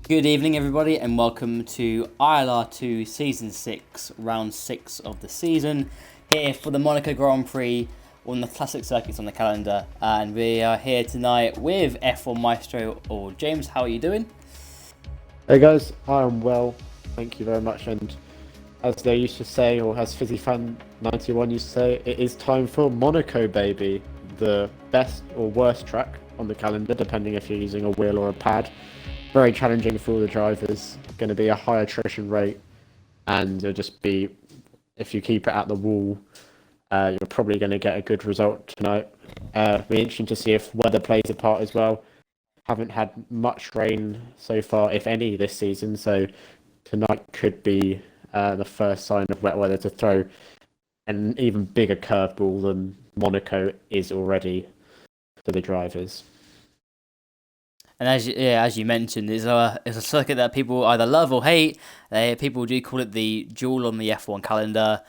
Good evening, everybody, and welcome to ILR2 Season 6, Round 6 of the season, here for the Monaco Grand Prix, one of the classic circuits on the calendar. And we are here tonight with F1 Maestro, or James. How are you doing? Hey guys, I am well, thank you very much. And as they used to say, or as FizzyFan91 used to say, it is time for Monaco, baby. The best or worst track on the calendar, depending if you're using a wheel or a pad. Very challenging for all the drivers, going to be a high attrition rate, and it'll just be, if you keep it at the wall, you're probably going to get a good result tonight. It'll be interesting to see if weather plays a part as well. Haven't had much rain so far, if any, this season, so tonight could be the first sign of wet weather to throw an even bigger curveball than Monaco is already to the drivers. And as you mentioned, it's a circuit that people either love or hate. People do call it the jewel on the F1 calendar.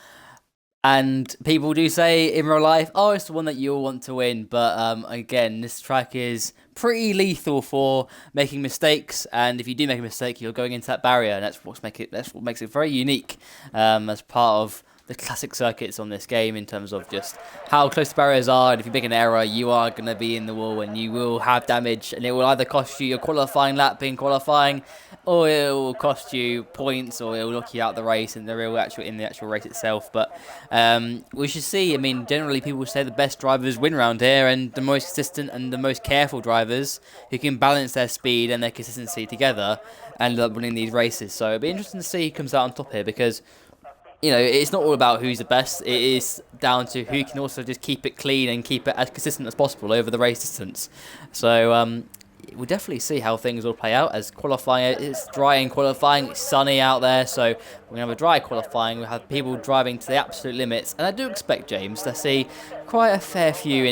And people do say in real life, oh, it's the one that you'll want to win. But again, this track is pretty lethal for making mistakes. And if you do make a mistake, you're going into that barrier. And that's what makes it very unique as part of the classic circuits on this game, in terms of just how close the barriers are. And if you make an error, you are going to be in the wall and you will have damage. And it will either cost you your qualifying lap in qualifying, or it will cost you points, or it will knock you out the race in the actual race itself. But we should see. I mean, generally people say the best drivers win around here, and the most consistent and the most careful drivers who can balance their speed and their consistency together end up winning these races. So it'll be interesting to see who comes out on top here, because you know, it's not all about who's the best. It is down to who can also just keep it clean and keep it as consistent as possible over the race distance. So we'll definitely see how things will play out as qualifying. It's dry in qualifying, it's sunny out there, so we're going to have a dry qualifying. We'll have people driving to the absolute limits, and I do expect, James, to see quite a fair few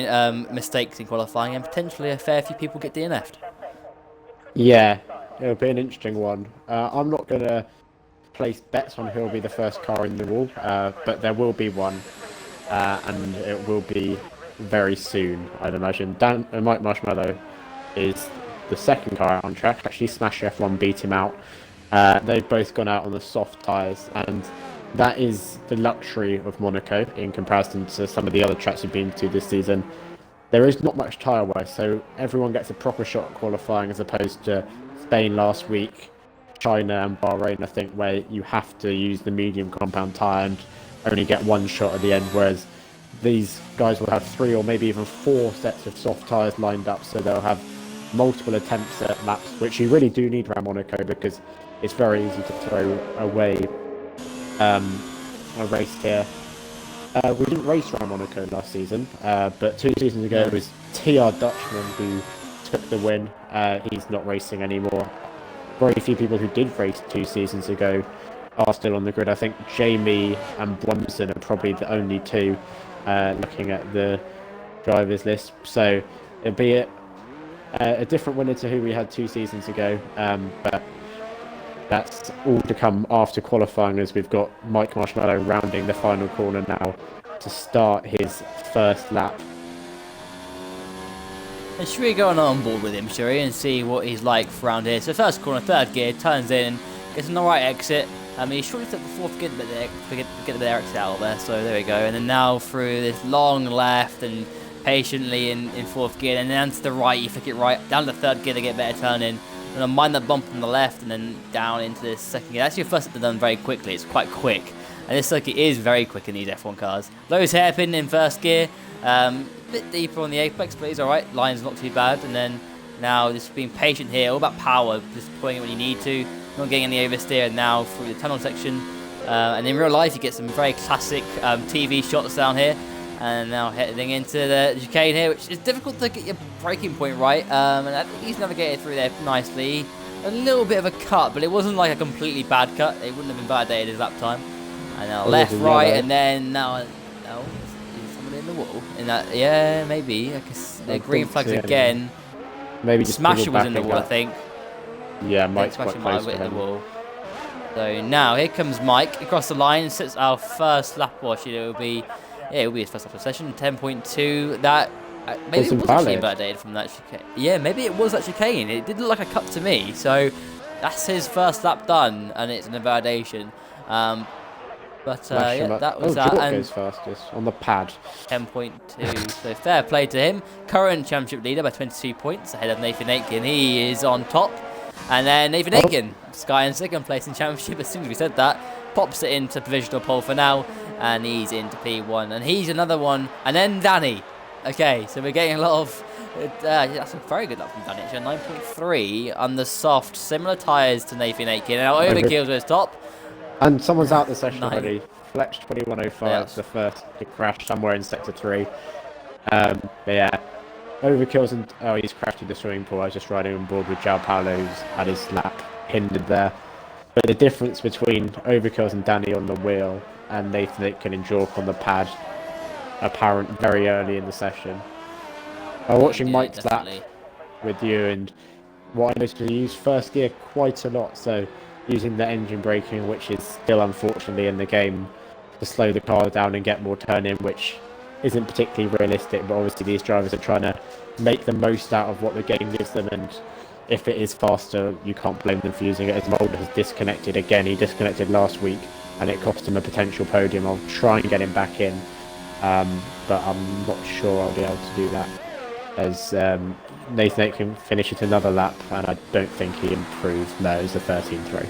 mistakes in qualifying, and potentially a fair few people get DNF'd. Yeah, it'll be an interesting one. I'm not going to place bets on who will be the first car in the wall, but there will be one, and it will be very soon, I'd imagine. Mike Marshmallow is the second car out on track. Actually, Smash F1 beat him out. They've both gone out on the soft tyres, and that is the luxury of Monaco in comparison to some of the other tracks we've been to this season. There is not much tyre wear, so everyone gets a proper shot at qualifying, as opposed to Spain last week, China and Bahrain, I think, where you have to use the medium compound tyre and only get one shot at the end, whereas these guys will have 3 or maybe even 4 sets of soft tyres lined up, so they'll have multiple attempts at laps, which you really do need around Monaco, because it's very easy to throw away a race here. We didn't race around Monaco last season, but 2 seasons ago it was TR Dutchman who took the win. He's not racing anymore. Very few people who did race 2 seasons ago are still on the grid. I think Jamie and Blumson are probably the only 2 looking at the drivers list. So it'll be a different winner to who we had 2 seasons ago. But that's all to come after qualifying, as we've got Mike Marshmallow rounding the final corner now to start his first lap. And should we go on board with him, shall we, and see what he's like for around here? So first corner, third gear, turns in, gets an alright exit. He shortly took the fourth gear to get the exit out of there, so there we go. And then now through this long left and patiently in fourth gear, and then to the right, you flick it right, down to the third gear to get better turn in. And then mind that bump on the left, and then down into this second gear. That's your first step done very quickly, it's quite quick. And this circuit is very quick in these F1 cars. Lowest hairpin in first gear. Bit deeper on the apex, but he's alright. Line's not too bad. And then now just being patient here, all about power, just pulling it when you need to, not getting any oversteer. And now through the tunnel section, and in real life you get some very classic TV shots down here. And now heading into the chicane here, which is difficult to get your braking point right. And I think he's navigated through there nicely. A little bit of a cut, but it wasn't like a completely bad cut. It wouldn't have been validated his lap time. And now left, right, and then now. In the wall, in that, yeah, maybe. I guess the green flags again. Maybe just Smasher was in the wall, I think. Yeah, Mike's quite close to the wall. So now here comes Mike across the line, sets our first lap wash. It'll be his first lap of the session. 10.2. That maybe it was actually invalidated from that chicane. Yeah, maybe it was that chicane. It did look like a cut to me. So that's his first lap done, and it's an invalidation. Yeah, that was that. Jork And goes fastest on the pad. 10.2. So fair play to him. Current championship leader by 22 points ahead of Nathan Aitken. He is on top. And then Nathan Aitken, Sky in second place in championship. As soon as we said that, pops it into provisional pole for now. And he's into P1. And he's another one. And then Danny. Okay, so we're getting a lot of... that's a very good lap from Danny. Actually, 9.3 on the soft. Similar tyres to Nathan Aitken. Now Overkill's at his top. And someone's out the session already. Fletch 2105, Yes. the first to crash somewhere in sector 3. But yeah, Overkill's and he's crashed in the swimming pool. I was just riding on board with João Paulo's had his lap hindered there. But the difference between Overkill's and Danny on the wheel and Nathan Aitken and Jork on the pad apparent very early in the session. I'm watching Mike's lap with you, and what I noticed was he used first gear quite a lot, so using the engine braking, which is still unfortunately in the game, to slow the car down and get more turn in, which isn't particularly realistic, but obviously these drivers are trying to make the most out of what the game gives them, and if it is faster, you can't blame them for using it. As Mulder has disconnected again, he disconnected last week, and it cost him a potential podium. I'll try and get him back in, but I'm not sure I'll be able to do that, as Nathan Aitken finishes another lap, and I don't think he improved. No, it was a 13.3.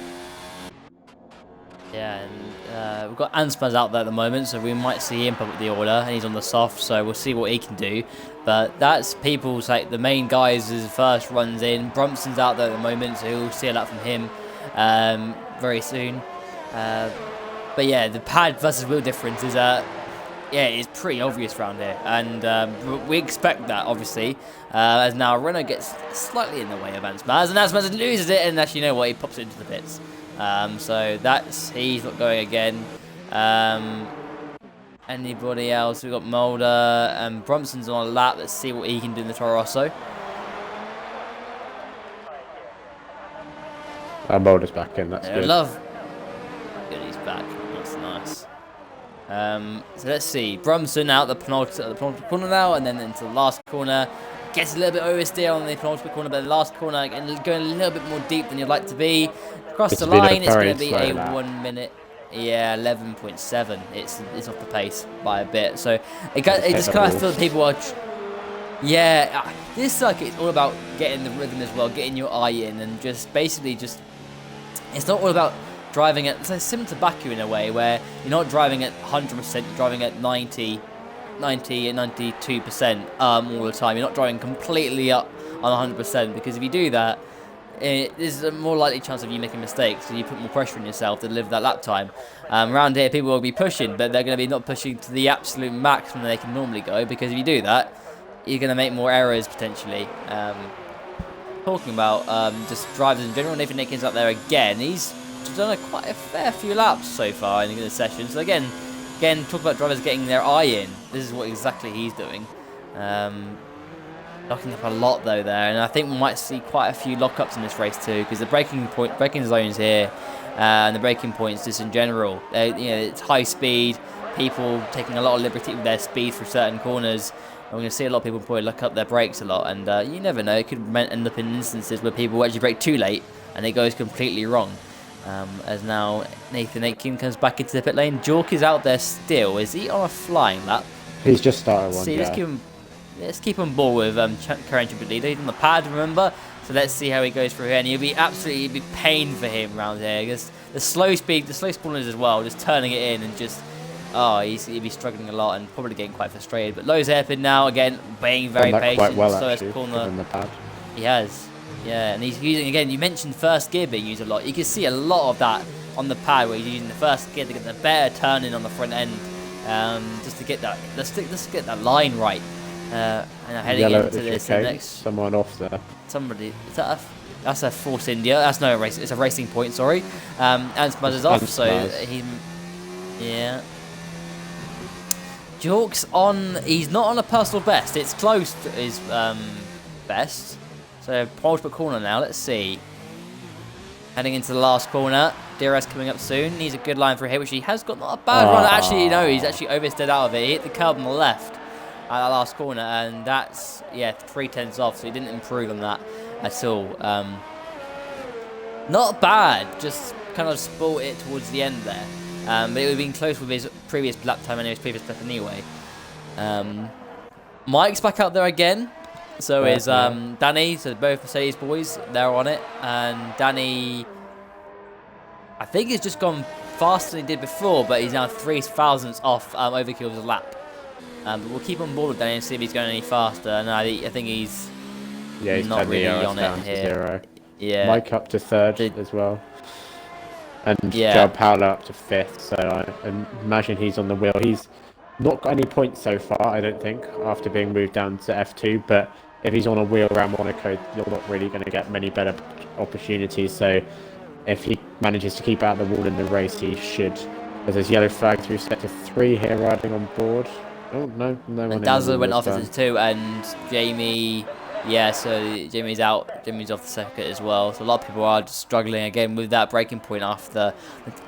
Yeah, and we've got Anspaz out there at the moment, so we might see him put up the order, and he's on the soft, so we'll see what he can do. But that's people's, like, the main guys as first runs in. Brumpson's out there at the moment, so we'll see a lot from him very soon. But yeah, the pad versus wheel difference is it's pretty obvious around here, and we expect that, obviously, as now Renault gets slightly in the way of Anspaz, and Anspaz loses it, and actually, you know what, he pops it into the pits. So he's not going again. Anybody else? We've got Mulder and Brumpson's on a lap. Let's see what he can do in the Toro Rosso. Mulder's back in, that's good. Good, he's back. That's nice. So let's see. Brumpson out the penultimate corner now, and then into the last corner. Gets a little bit oversteer on the penultimate corner, but the last corner again, going a little bit more deep than you'd like to be. Across the line, it's going to be a 1 minute. Yeah, 11.7. It's off the pace by a bit. So it just kind of feels people are. This circuit is all about getting the rhythm as well, getting your eye in, and just basically just. It's not all about driving at. It's similar to Baku in a way, where you're not driving at 100%, you're driving at 90 and 92% all the time. You're not driving completely up on 100%, because if you do that, there's a more likely chance of you making mistakes, so you put more pressure on yourself to deliver that lap time. Around here, people will be pushing, but they're going to be not pushing to the absolute maximum they can normally go, because if you do that, you're going to make more errors potentially. Talking about just drivers in general, Nathan Aitken's up there again. He's done quite a fair few laps so far in the session. So again, talk about drivers getting their eye in. This is what exactly he's doing. Locking up a lot though there, and I think we might see quite a few lockups in this race too, because the braking zones here and the braking points just in general, it's high speed, people taking a lot of liberty with their speed through certain corners. And we're going to see a lot of people probably lock up their brakes a lot, and you never know, it could end up in instances where people actually brake too late and it goes completely wrong. As now Nathan Aitken comes back into the pit lane. Jork is out there still. Is he on a flying lap? He's just started one. See, let's keep on board with current championship leader. He's on the pad, remember? So let's see how he goes through here. And it'll be pain for him around here, because the slow corners as well, just turning it in and just, he'll be struggling a lot and probably getting quite frustrated. But Lowe's hairpin now, again, being very patient. Quite well, slowest actually, corner. the pad. He has. Yeah, and he's using, again, you mentioned first gear being used a lot. You can see a lot of that on the pad, where he's using the first gear to get the better turning on the front end, just to get that, let's get that line right. And heading Yellow into this next. Someone off there. Somebody, that's a Force India. That's no race. It's a racing point. Sorry. Anspaz is off, so yeah. Jork's on. He's not on a personal best. It's close to his best. So multiple corner now. Let's see. Heading into the last corner. DRS coming up soon. Needs a good line for a hit, which he has got. Not a bad run. Actually, no, he's actually oversteered out of it. He hit the curb on the left at that last corner, and that's 3/10 off. So he didn't improve on that at all. Not bad, just kind of spoilt it towards the end there. But it would have been close with his previous lap time and his previous lap anyway. Mike's back out there again. So is Danny. So both Mercedes boys, they're on it. And Danny, I think he's just gone faster than he did before, but he's now 0.003 off Overkill's lap. But we'll keep on board with Danny and see if he's going any faster. And I think he's not really on it here. 0. Yeah. Mike up to 3rd as well. And Joe Paolo up to 5th, so I imagine he's on the wheel. He's not got any points so far, I don't think, after being moved down to F2, but if he's on a wheel around Monaco, you're not really going to get many better opportunities, so if he manages to keep out the wall in the race, he should. There's yellow flag through sector 3 here riding on board. Oh, no one. And Dazzler went off sector 2, and Jamie... Yeah, so Jamie's out. Jamie's off the circuit as well. So a lot of people are just struggling again with that braking point after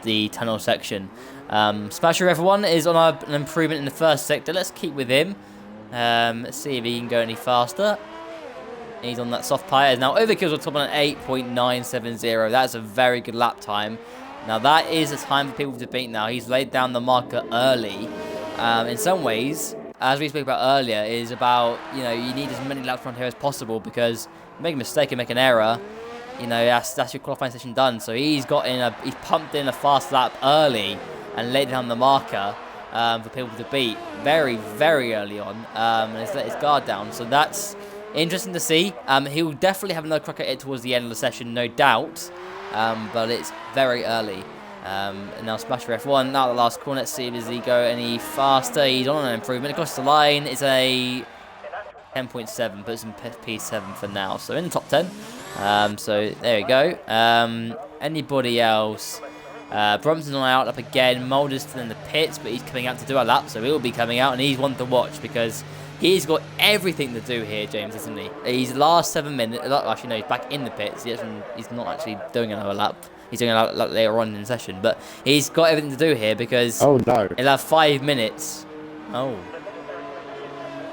the tunnel section. Smasher F1 is on an improvement in the first sector. Let's keep with him. Let's see if he can go any faster. He's on that soft tyres. Now Overkill's on top on an 8.970. That's a very good lap time. Now that is a time for people to beat now. He's laid down the marker early. In some ways, as we spoke about earlier, is about, you need as many laps around here as possible, because make a mistake and make an error, that's your qualifying session done. So he's pumped in a fast lap early and laid down the marker for people to beat very, very early on, and he's let his guard down. So that's interesting to see. He'll definitely have another crack at it towards the end of the session, no doubt, but it's very early. And now Smasher F1, now the last corner. Let's see, does he go any faster? He's on an improvement. Across the line is a 10.7, puts him P7 for now. So in the top 10. So there we go. Anybody else? Bromson's on out up again. Mulder's still in the pits, but he's coming out to do a lap, so he'll be coming out, and he's one to watch because he's got everything to do here, James, isn't he? He's last 7 minutes. Actually, no, he's back in the pits. He's not actually doing another lap. He's doing a lap later on in the session, but he's got everything to do here because he'll have 5 minutes. Oh.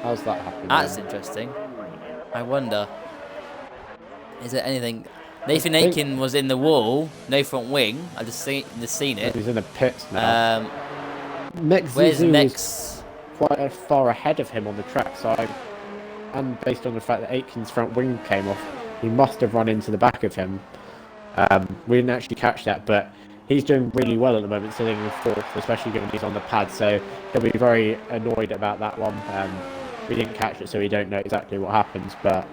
How's that happening? That's interesting. I wonder. Is there anything? Nathan Aiken was in the wall, no front wing. I've just seen it. He's in the pits now. Where's Nex? Quite far ahead of him on the track, and based on the fact that Aiken's front wing came off, he must have run into the back of him. We didn't actually catch that, but he's doing really well at the moment, sitting in 4th, especially given he's on the pad, so he'll be very annoyed about that one. We didn't catch it, so we don't know exactly what happens, but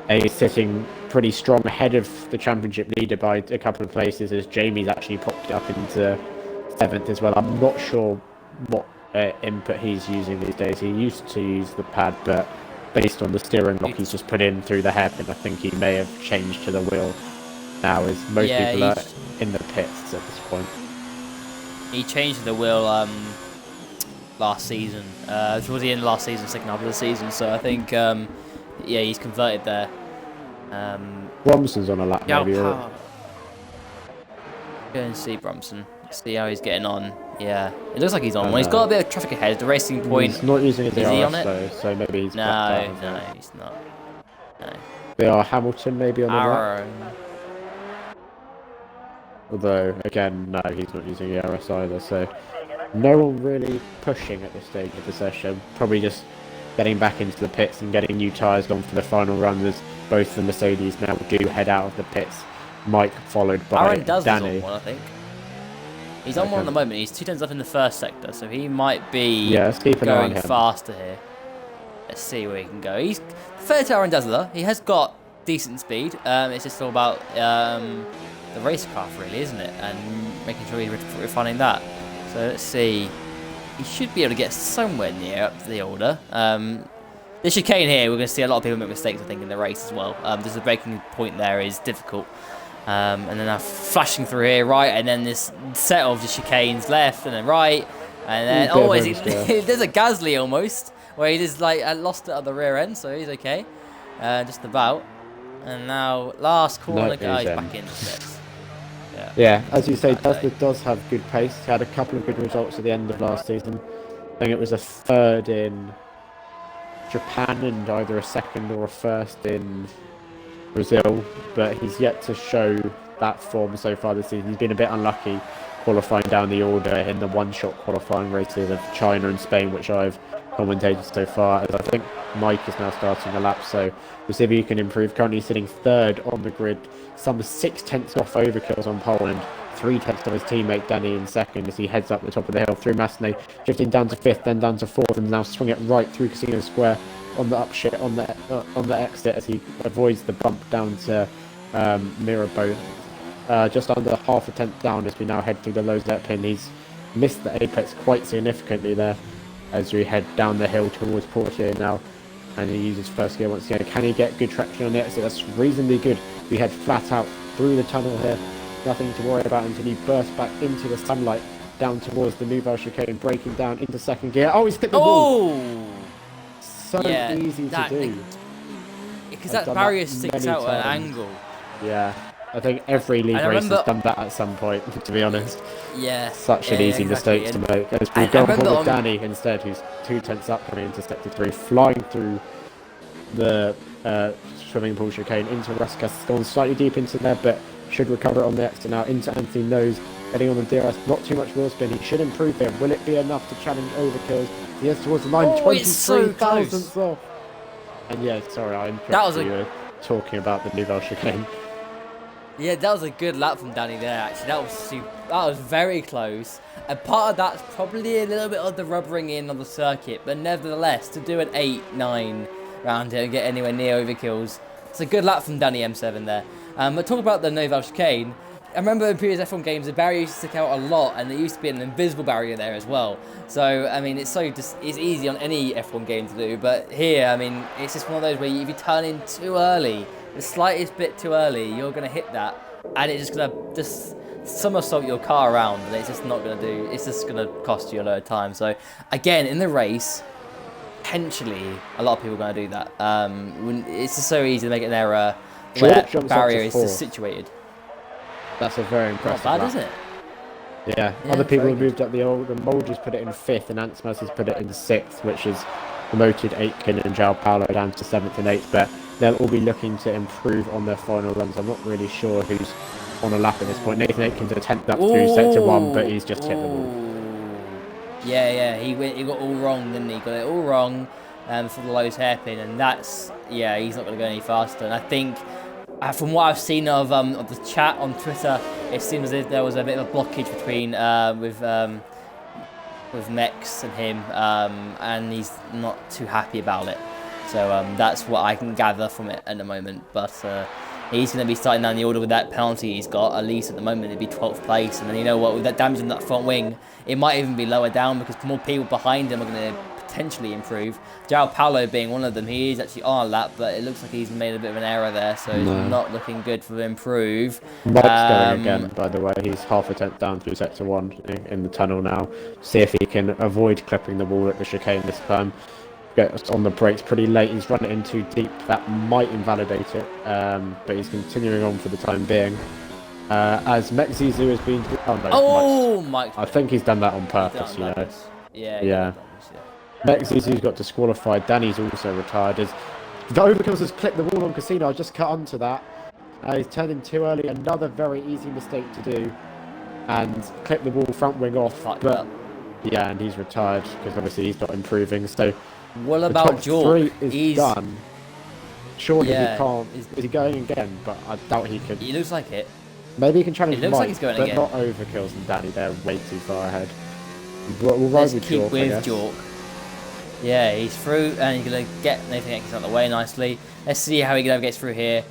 he's sitting pretty strong ahead of the championship leader by a couple of places, as Jamie's actually popped up into 7th as well. I'm not sure what input he's using these days. He used to use the pad, but based on the steering lock he's just put in through the hairpin, I think he may have changed to the wheel now, as most people are in the pits at this point. He changed the wheel last season, towards the end of last season, second half of the season, so I think he's converted there. Bromson's on a lap maybe. Go and see Bromson, see how he's getting on. Yeah, it looks like he's on one. He's got a bit of traffic ahead. The Racing Point. He's not using his ILR on it? though, so maybe he's No, he's not. No. They are Hamilton maybe on the lap. Although, again, no, he's not using ERS either, so no one really pushing at this stage of the session. Probably just getting back into the pits and getting new tyres on for the final run, as both the Mercedes now do head out of the pits. Mike followed by Danny. On one, I think. He's on one at the moment. He's 2 tenths up in the first sector, so he might be going faster here. Let's see where he can go. He's fair to Aaron Dazzler. He has got decent speed. It's just all about the racecraft, really, isn't it? And making sure he's refining that. So let's see. He should be able to get somewhere near up to the order. The chicane here, we're going to see a lot of people make mistakes, I think, in the race as well. Just the braking point there is difficult. And then now flashing through here, right, and then this set of just chicanes left and then right. And then, there's a Gasly almost, where he just lost it at the rear end, so he's okay. Just about. And now, last corner, guys, back in the steps. Yeah, as you say, Dazzler does have good pace. He had a couple of good results at the end of last season. I think it was a 3rd in Japan and either a 2nd or a 1st in Brazil, but he's yet to show that form so far this season. He's been a bit unlucky qualifying down the order in the one-shot qualifying races of China and Spain, which I've commentated so far, as I think Mike is now starting the lap, so we'll see if he can improve. Currently sitting third on the grid, some 6 tenths off overkills on pole and 3 tenths of his teammate Danny in second as he heads up the top of the hill through Massenet, drifting down to 5th, then down to 4th, and now swing it right through Casino Square on the upshift, on the exit as he avoids the bump down to Mirabeau. Just under half a tenth down as we now head through the Lozette pin. He's missed the apex quite significantly there as we head down the hill towards Portier now, and he uses first gear once again. Can he get good traction on the exit? That's reasonably good. We head flat out through the tunnel here, nothing to worry about until he bursts back into the sunlight down towards the Nouvelle chicane, breaking down into second gear. Oh, he's hit the wall! So easy to do. Because that barrier sticks out at an angle. Yeah. I think every league race has done that at some point, to be honest. Yeah. Such an easy mistake to make. As we go on with Danny instead, who's 2 tenths up coming into sector 3, flying through the swimming pool chicane into Ruscas. Gone slightly deep into there, but should recover on the exit now into Anthony Nose. Heading on the DRS, not too much wheel spin. He should improve there. Will it be enough to challenge overkills? He heads towards the line, 23 thousandths off. And yeah, sorry, I interrupted you talking about the Nouvelle chicane. Yeah, that was a good lap from Danny there, actually. That was very close. And part of that's probably a little bit of the rubbering in on the circuit, but nevertheless, to do an 8-9 round here and get anywhere near overkills, it's a good lap from Danny M7 there. But talk about the Nouvelle chicane. I remember in previous F1 games, the barrier used to stick out a lot, and there used to be an invisible barrier there as well. So, I mean, it's easy on any F1 game to do, but here, I mean, it's just one of those where if you turn in too early, the slightest bit too early, you're going to hit that, and it's just going to somersault your car around, and it's just not going to do, it's just going to cost you a load of time. So, again, in the race, potentially, a lot of people are going to do that. It's just so easy to make an error where the barrier is just situated. That's a very impressive Not bad, lap. isn't it? Yeah, other people have moved up the order. Molders put it in 5th, and Antsmas has put it in 6th, which has promoted Aitken and João Paulo down to 7th and 8th, but they'll all be looking to improve on their final runs. I'm not really sure who's on a lap at this point. Nathan Aitken's a 10th up through sector 1, but he's just hit the wall. Yeah, he got all wrong, didn't he? Got it all wrong for the Lowe's hairpin, and that's, yeah, he's not going to go any faster. And I think, from what I've seen of the chat on Twitter, it seems as if there was a bit of a blockage between with Mex and him, and he's not too happy about it. So that's what I can gather from it at the moment. But he's going to be starting down the order with that penalty he's got. At least at the moment, it'd be 12th place. And then you know what, with that damage in that front wing, it might even be lower down because more people behind him are going to potentially improve. João Paulo being one of them, he is actually on a lap, but it looks like he's made a bit of an error there, so he's not looking good for improve. Mike's going again, by the way. He's half a tenth down through sector 1 in the tunnel now. See if he can avoid clipping the wall at the chicane this time. Gets on the brakes pretty late. He's run it in too deep. That might invalidate it, but he's continuing on for the time being. As Mekzizu has been... Mike. I think he's done that on purpose, you know. Yeah. Mekzizu's got disqualified. Danny's also retired. As the overkills has clipped the wall on Casino. I just cut onto that. He's turned in too early. Another very easy mistake to do. And clipped the wall front wing off. Yeah, and he's retired because obviously he's not improving. So what about Jork? He's done. Surely he can't. Is he going again? But I doubt he could. He looks like it. Maybe he can challenge It looks like he's going but again. Not overkills and Danny. They're way too far ahead. We'll ride with Jork, I guess. Jork. Yeah, he's through, and he's going to get Nathan Aitken out of the way nicely. Let's see how he gets through here.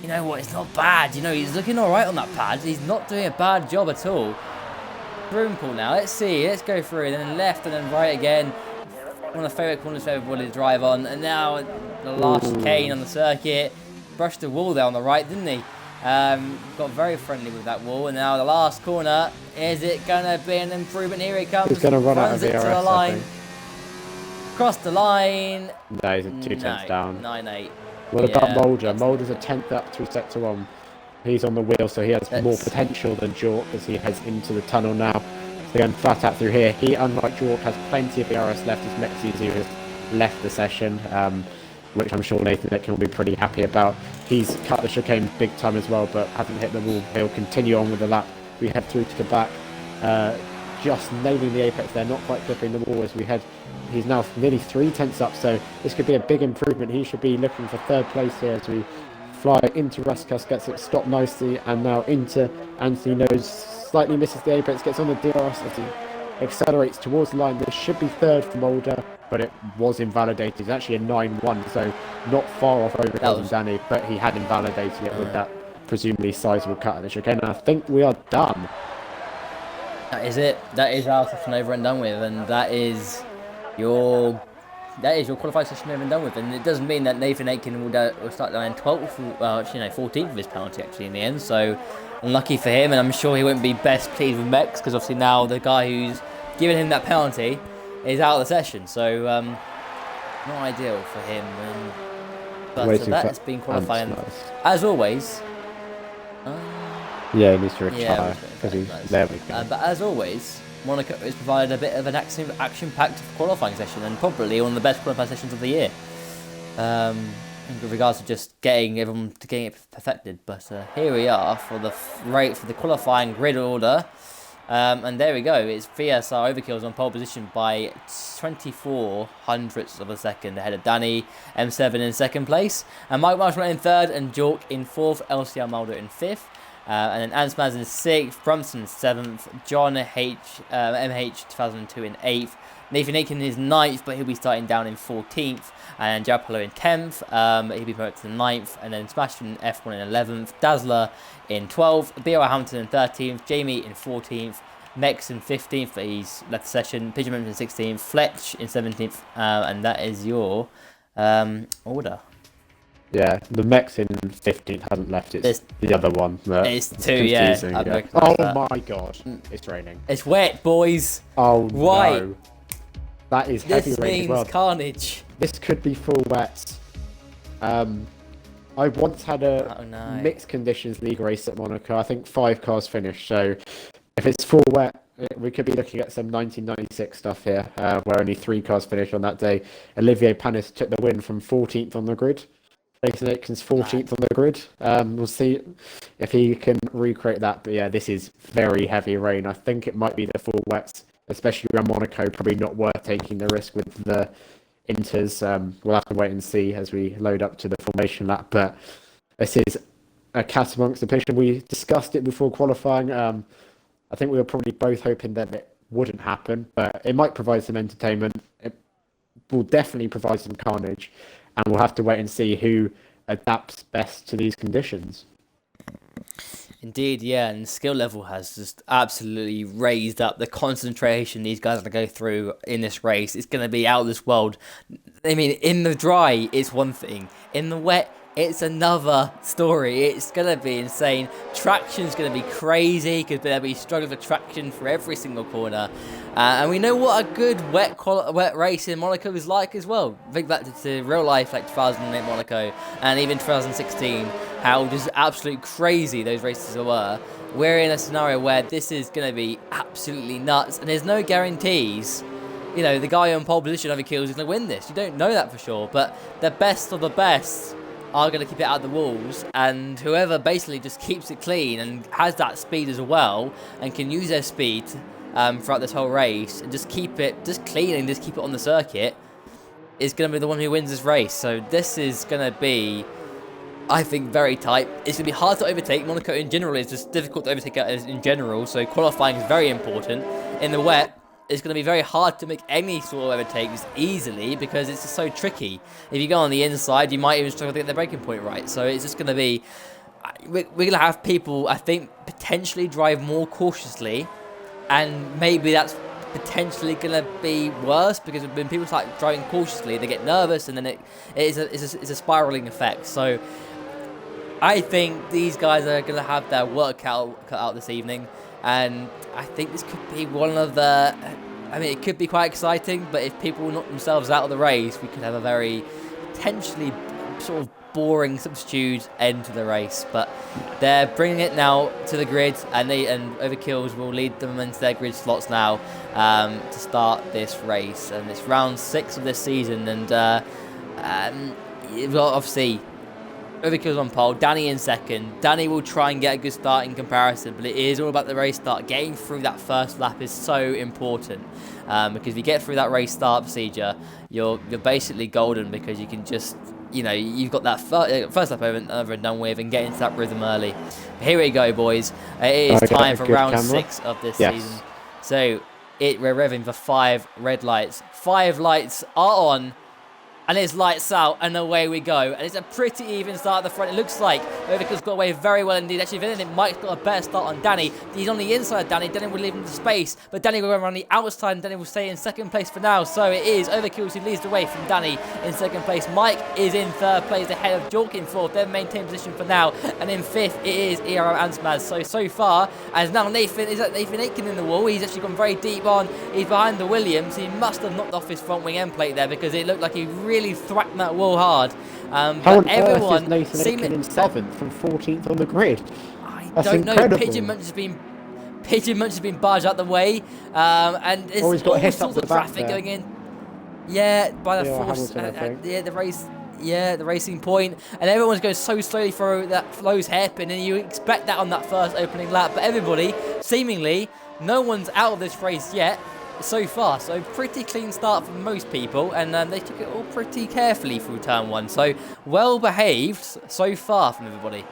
You know what? It's not bad. You know, he's looking all right on that pad. He's not doing a bad job at all. Broom pool now. Let's see. Let's go through, and then left, and then right again. One of the favourite corners for everybody to drive on. And now the last chicane on the circuit. Brushed the wall there on the right, didn't he? Got very friendly with that wall. And now the last corner. Is it going to be an improvement? Here it comes. He's going to run out of it to the DRS, line. Cross the line. No, he's 2 tenths down. 9-8. What about Mulder? Mulder's a 10th up through sector 1. He's on the wheel, so he has more potential than Jork as he heads into the tunnel now. So going flat out through here. He, unlike Jork, has plenty of DRS left as Mexizu has left the session. which I'm sure Nathan Aitken will be pretty happy about. He's cut the chicane big time as well, but hasn't hit the wall. He'll continue on with the lap. We head through to the back, just nailing the apex there, not quite clipping the wall as we head. He's now nearly 3 tenths up, so this could be a big improvement. He should be looking for 3rd place here as we fly into Raskas, gets it stopped nicely, and now into Anthony Nose, slightly misses the apex, gets on the DRS as he accelerates towards the line. This should be 3rd for Mulder, but it was invalidated. It's actually a 9-1, so not far off Overkill and Danny, but he had invalidated it with that presumably sizable cut at the chicane. And I think we are done. That is it. That is our session over and done with, and that is your qualified session over and done with. And it doesn't mean that Nathan Aitken will start down in 12th, well, actually, no, 14th of his penalty actually in the end. So unlucky for him, and I'm sure he won't be best pleased with Mex, because obviously now the guy who's giving him that penalty is out of the session. So not ideal for him. But so that has been qualifying as always. Yeah, he needs to retire because there we go. But as always, Monaco has provided a bit of an action-packed qualifying session, and probably one of the best qualifying sessions of the year. In regards to just getting it perfected. But here we are for the qualifying grid order. And there we go. It's VSR Overkill's on pole position by 24 hundredths of a second ahead of Danny, M7 in 2nd place, and Mike Marshall in 3rd, and Jork in 4th, LCR Mulder in 5th. And then Ansmaz in 6th, Brunson in 7th, John MH 2002 in 8th, Nathan Aitken is 9th, but he'll be starting down in 14th, and Japolo in 10th, he'll be promoted to 9th, and then Sebastian F1 in 11th, Dazzler in 12th, B.O. Hamilton in 13th, Jamie in 14th, Mex in 15th, but he's left the session, Pigeon in 16th, Fletch in 17th, and that is your order. Yeah, the Mex in 15th hasn't left. It's the other one. It's 2, yeah. Oh my god, it's raining. It's wet, boys. Oh White. no. That is heavy rain. This means carnage. This could be full wet. I once had a mixed conditions league race at Monaco. I think 5 cars finished. So if it's full wet, we could be looking at some 1996 stuff here, where only 3 cars finished on that day. Olivier Panis took the win from 14th on the grid. Nathan Aitken's 14th on the grid. We'll see if he can recreate that. But yeah, this is very heavy rain. I think it might be the full wets, especially around Monaco. Probably not worth taking the risk with the Inters. We'll have to wait and see as we load up to the formation lap. But this is a cat amongst the pigeons. We discussed it before qualifying. I think we were probably both hoping that it wouldn't happen, but it might provide some entertainment. It will definitely provide some carnage. And we'll have to wait and see who adapts best to these conditions. Indeed, yeah, and the skill level has just absolutely raised up. The concentration these guys are going to go through in this race is going to be out of this world. I mean, in the dry, it's one thing. In the wet, it's another story. It's going to be insane. Traction's going to be crazy because they'll be struggling for traction for every single corner. And we know what a good wet race in Monaco is like as well. Think back to real life like 2008 Monaco and even 2016, how just absolutely crazy those races were. We're in a scenario where this is going to be absolutely nuts, and there's no guarantees. You know, the guy on pole position over kills is going to win this. You don't know that for sure, but the best of the best are going to keep it out of the walls, and whoever basically just keeps it clean and has that speed as well and can use their speed throughout this whole race and just keep it just clean and just keep it on the circuit is going to be the one who wins this race. So this is going to be, I think, very tight. It's going to be hard to overtake. Monaco in general is just difficult to overtake in general, so qualifying is very important. In the wet, it's going to be very hard to make any sort of overtakes easily because it's just so tricky. If you go on the inside, you might even struggle to get the braking point right. So it's just going to be, we're going to have people, I think, potentially drive more cautiously, and maybe that's potentially going to be worse because when people start driving cautiously, they get nervous, and then it's a spiraling effect. So I think these guys are going to have their work cut out this evening. And I think this could be one of the, I mean, it could be quite exciting, but if people knock themselves out of the race, we could have a very potentially sort of boring substitute end to the race. But they're bringing it now to the grid, and Overkills will lead them into their grid slots now to start this race. And it's round 6 of this season, and well, obviously, Overkill's on pole, Danny in second. Danny will try and get a good start in comparison, but it is all about the race start. Getting through that first lap is so important, because if you get through that race start procedure, you're basically golden, because you can just, you've got that first lap over and done with, and get into that rhythm early. But here we go, boys. It is time for round 6 of this season. So we're revving for 5 red lights. 5 lights are on. And it's lights out, and away we go. And it's a pretty even start at the front. It looks like Overkill's got away very well indeed. Actually, if anything, Mike's got a better start on Danny. He's on the inside of Danny. Danny will leave him to space, but Danny will go around the outside, and Danny will stay in second place for now. So it is Overkill who leads the way from Danny in second place. Mike is in third place ahead of Jork in fourth. They've maintained position for now. And in fifth, it is ERO Ansmaz. So far, as now Nathan Aitken in the wall. He's actually gone very deep on. He's behind the Williams. He must have knocked off his front wing end plate there, because it looked like he really thracked that wall hard. How on earth is Nathan Aitken in 7th from 14th on the grid? That's don't incredible. Know. Pigeon Munch has been barged out the way, and it's all sorts of traffic going in. Yeah, by the force. The racing point, and everyone's going so slowly through that Flo's hairpin, and you expect that on that first opening lap. But everybody, seemingly, no one's out of this race yet. So far, so pretty clean start for most people, and they took it all pretty carefully through turn 1. So well behaved so far from everybody.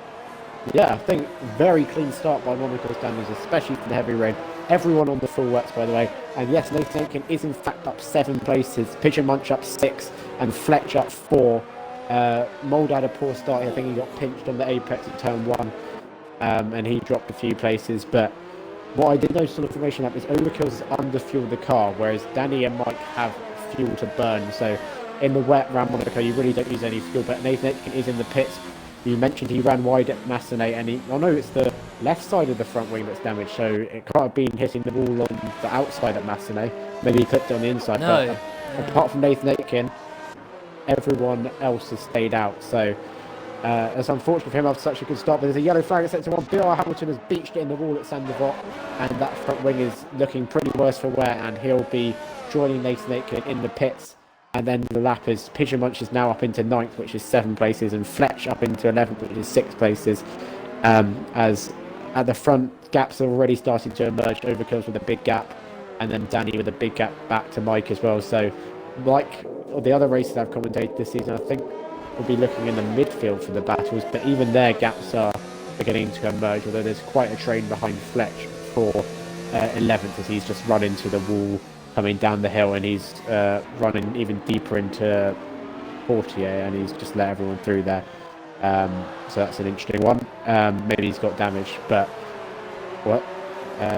Yeah, I think very clean start by Monaco standards, especially for the heavy rain. Everyone on the full wets, by the way. And yes, Nathan Aitken is in fact up 7 places. Pigeon Munch up 6, and Fletch up 4. Mould had a poor start. I think he got pinched on the apex at turn 1, and he dropped a few places, but what I did notice on the formation lap is Overkill's under-fueled the car, whereas Danny and Mike have fuel to burn. So in the wet around Monaco, you really don't use any fuel. But Nathan Aitken is in the pits. You mentioned he ran wide at Massenet, and I know it's the left side of the front wing that's damaged, so it can't have been hitting the wall on the outside at Massenet. Maybe he clipped it on the inside. No. But apart from Nathan Aitken, everyone else has stayed out. So it's unfortunate for him after such a good start, but there's a yellow flag at sector 1. Bill Hamilton has beached it in the wall at Sandoval, and that front wing is looking pretty worse for wear, and he'll be joining Nathan Aitken in the pits. And then the lap is Pigeon Munch is now up into 9th, which is 7 places, and Fletch up into 11th, which is 6 places. As at the front, gaps are already starting to emerge. Overkill's with a big gap, and then Danny with a big gap back to Mike as well. So, like the other races I've commentated this season, I think we'll be looking in the midfield for the battles, but even their gaps are beginning to emerge, although there's quite a train behind Fletch for 11th, as he's just run into the wall coming down the hill, and he's running even deeper into Portier, and he's just let everyone through there. So that's an interesting one. Maybe he's got damage, but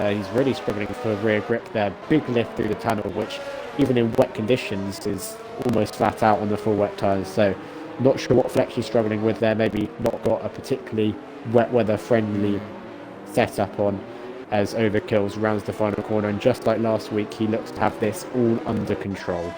he's really struggling for rear grip there. Big lift through the tunnel, which even in wet conditions is almost flat out on the full wet tyres. So not sure what Fletch is struggling with there. Maybe not got a particularly wet weather friendly setup on, as Overkills rounds the final corner, and just like last week, he looks to have this all under control.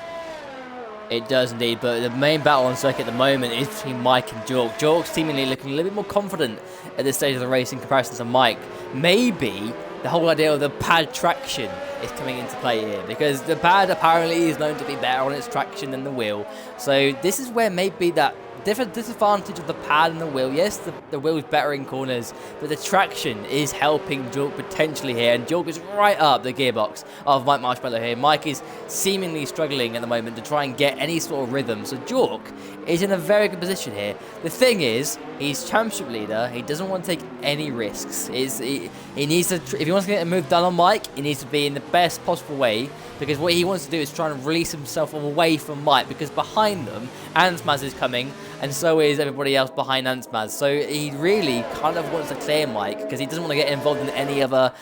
It does indeed, but the main battle on circuit at the moment is between Mike and Jork. Jork's seemingly looking a little bit more confident at this stage of the race in comparison to Mike. Maybe the whole idea of the pad traction is coming into play here, because the pad apparently is known to be better on its traction than the wheel. So this is where maybe that disadvantage of the pad and the wheel. Yes, the wheel's better in corners, but the traction is helping Jork potentially here, and Jork is right up the gearbox of Mike Marshmallow here. Mike is seemingly struggling at the moment to try and get any sort of rhythm, so Jork is in a very good position here. The thing is, he's championship leader. He doesn't want to take any risks. He needs to, if he wants to get a move done on Mike, he needs to be in the best possible way, because what he wants to do is try and release himself away from Mike, because behind them, Ansmaz is coming, and so is everybody else behind Ansmaz. So he really kind of wants to clear Mike, because he doesn't want to get involved in any other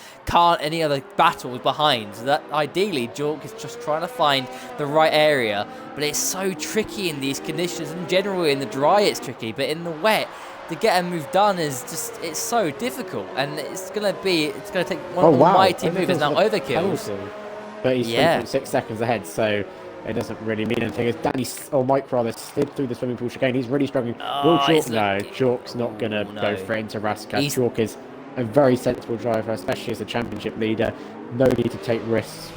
battles behind. So that ideally, Jork is just trying to find the right area, but it's so tricky in these conditions, and generally in the dry it's tricky, but in the wet, to get a move done is just, it's so difficult, and it's gonna take one of the mighty moves now Overkills. But he's 3.6 seconds ahead, so it doesn't really mean anything. As Mike rather slid through the swimming pool chicane, he's really struggling. Will Jork? No, Jork's not going to go for it into Rascal. Jork is a very sensible driver, especially as a championship leader. No need to take risks.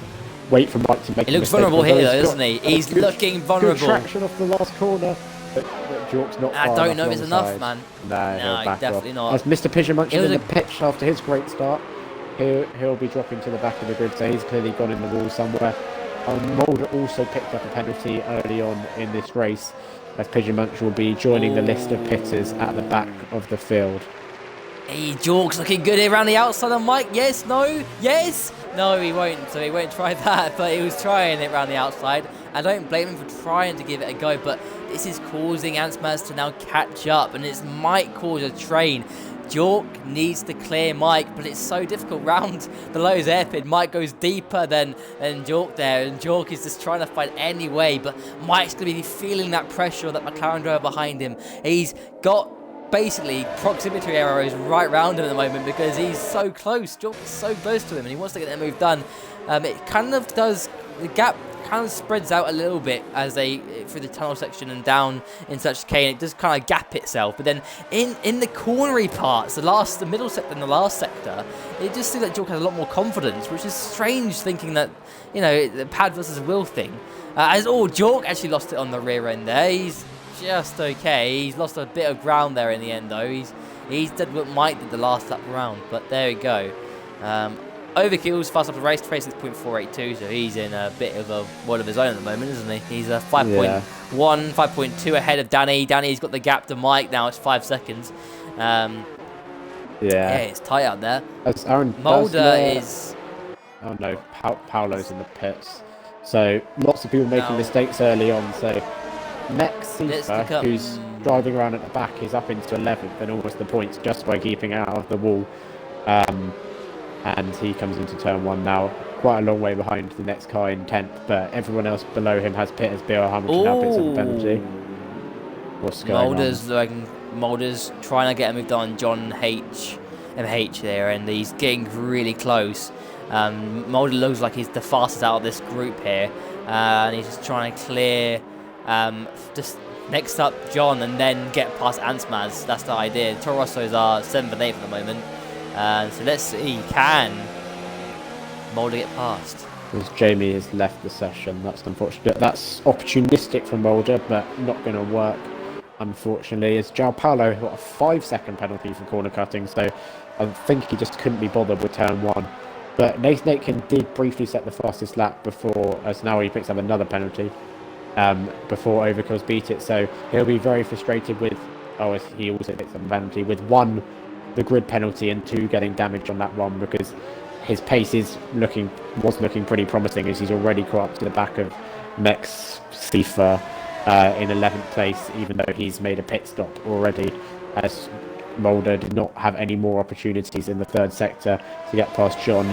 Wait for Mike to make. He looks vulnerable here, though, doesn't he? He's looking vulnerable. Good traction off the last corner. But Jork's not I far don't enough know if it's enough, alongside. man. No, he'll back definitely off. not. As Mr. Pigeon Munchkin in was the pitch after his great start, he'll be dropping to the back of the grid, so he's clearly gone in the wall somewhere. Mulder also picked up a penalty early on in this race, as Pigeon Munch will be joining the list of pitters at the back of the field. Hey, Jork's looking good here around the outside of Mike. Yes, no, yes. No, he won't. So he won't try that, but he was trying it around the outside. I don't blame him for trying to give it a go, but this is causing Ansmaz to now catch up, and it might cause a train. Jork needs to clear Mike, but it's so difficult round below his airpin. Mike goes deeper than Jork there, and Jork is just trying to fight any way, but Mike's going to be feeling that pressure of that McLaren driver behind him. He's got basically proximity arrows right round him at the moment because he's so close. Jork is so close to him, and he wants to get that move done. It kind of does, the gap kind of spreads out a little bit as they through the tunnel section and down in such cane. It does kind of gap itself, but then in the cornery parts, the middle sector and the last sector, it just seems like Jork has a lot more confidence, which is strange, thinking that, you know, the pad versus will thing. Jork actually lost it on the rear end there. He's just okay. He's lost a bit of ground there in the end, though. He's did what Mike did the last lap round, but there we go. Overkill's fast up the race, 26.482, so he's in a bit of a world of his own at the moment, isn't he? He's a 5.1, 5.2 ahead of Danny. Danny's got the gap to Mike now. It's 5 seconds. Yeah, it's tight out there. Mulder is... Oh no, Paolo's in the pits. So lots of people making mistakes early on. So Mexifa, who's driving around at the back, is up into 11th and almost the points just by keeping out of the wall. And he comes into turn 1 now, quite a long way behind the next car in 10th, but everyone else below him has Pitters, Bill Hamilton now picks up a penalty. What's going on? Mulder's trying to get a move done on John MH there, and he's getting really close. Mulder looks like he's the fastest out of this group here, and he's just trying to clear just next up John and then get past Ansmaz. That's the idea. Toro Rosso's are 7th and 8th at the moment. So let's see, can Mulder get past? Because Jamie has left the session, that's unfortunate. That's opportunistic for Mulder, but not going to work, unfortunately. As João Paulo got a 5-second penalty for corner cutting, so I think he just couldn't be bothered with turn 1. But Nathan Aitken did briefly set the fastest lap before, as now he picks up another penalty before Overkill's beat it. So he'll be very frustrated with, he also picks up a penalty, with 1, the grid penalty, and 2, getting damage on that one, because his pace was looking pretty promising, as he's already caught up to the back of Mexifa in 11th place, even though he's made a pit stop already, as Mulder did not have any more opportunities in the 3rd sector to get past John.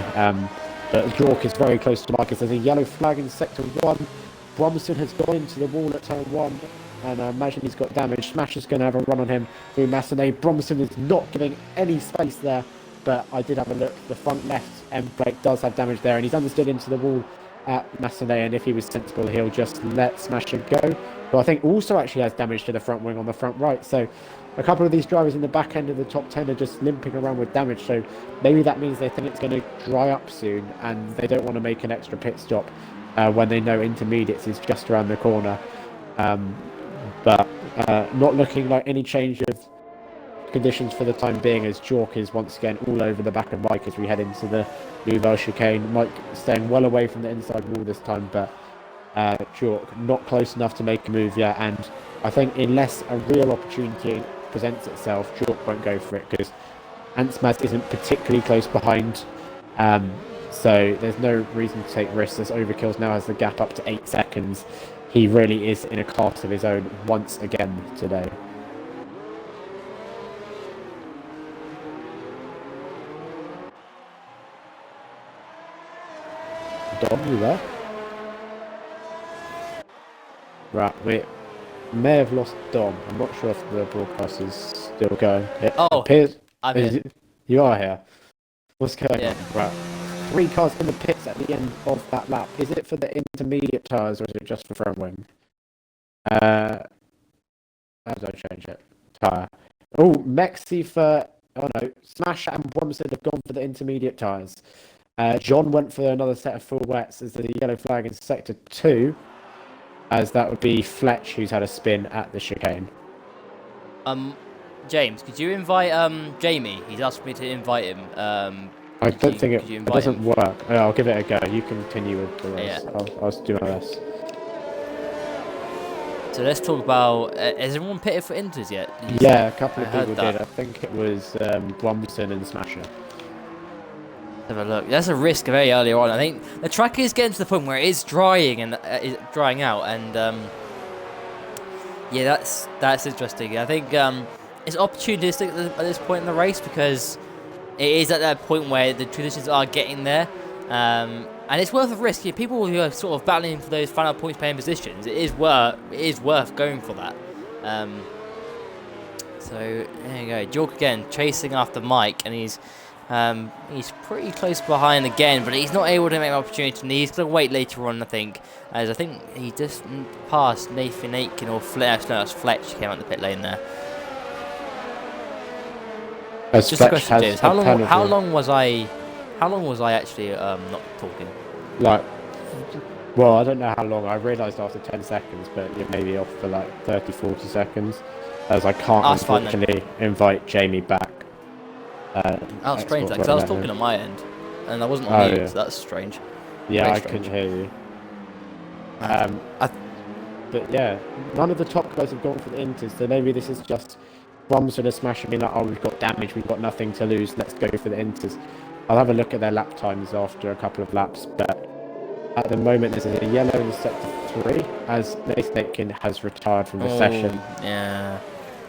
But Jork is very close to Marcus. There's a yellow flag in sector 1. Bromson has gone into the wall at turn 1, and I imagine he's got damage. Smash is going to have a run on him through Massenet. Bromson is not giving any space there, but I did have a look. The front left end plate does have damage there, and he's understood into the wall at Massenet, and if he was sensible, he'll just let Smasher go. But I think also actually has damage to the front wing on the front right, so a couple of these drivers in the back end of the top 10 are just limping around with damage, so maybe that means they think it's going to dry up soon, and they don't want to make an extra pit stop when they know intermediates is just around the corner. But not looking like any change of conditions for the time being, as Jork is once again all over the back of Mike as we head into the Nouvelle chicane. Mike staying well away from the inside wall this time, but Jork not close enough to make a move yet, and I think unless a real opportunity presents itself, Jork won't go for it, because Ansmaz isn't particularly close behind, so there's no reason to take risks, as Overkills now has the gap up to 8 seconds. He really is in a class of his own once again today. Dom, you there? Right, we may have lost Dom. I'm not sure if the broadcast is still going. It appears I'm here. You are here. What's going Yeah. on? Right. 3 cars in the pits at the end of that lap. Is it for the intermediate tyres, or is it just for front wing? How do I change it? Tyre. Oh, Mexifa. Oh no, Smash and Bromson have gone for the intermediate tyres. John went for another set of full wets as the yellow flag in sector 2. as that would be Fletch, who's had a spin at the chicane. James, could you invite Jamie? He's asked me to invite him. I don't think it doesn't work. I'll give it a go. You continue with the race. Yeah. I'll do my best. So let's talk about. Has everyone pitted for Inters yet? Yeah, a couple of people that. did. I think it was Bromson and Smasher. Have a look. That's a risk very early on. I think the track is getting to the point where it is drying and is drying out, and yeah, that's interesting. I think it's opportunistic at this point in the race because it is at that point where the transitions are getting there, and it's worth a risk. People who are sort of battling for those final points paying positions, it is worth going for that. So there you go. Jork again chasing after Mike, and he's pretty close behind again, but he's not able to make an opportunity. And he's going to wait later on, I think, as I think he just passed Nathan Aitken or Fletch. No, that's Fletch came out the pit lane there. As just a Fletch question, James. How long was I actually not talking? Like, well, I don't know how long. I realised after 10 seconds, but you're maybe off for like 30, 40 seconds, as I can't unfortunately invite Jamie back. Oh, strange, because I was talking on my end, and I wasn't on mute, so that's strange. Yeah, I couldn't hear you. But yeah, none of the top guys have gone for the Inters, so maybe this is just Bromson and Smasher being like, oh, we've got damage, we've got nothing to lose, let's go for the Inters. I'll have a look at their lap times after a couple of laps, but at the moment there's a yellow in sector 3, as Nathan Aitken has retired from the session. Yeah.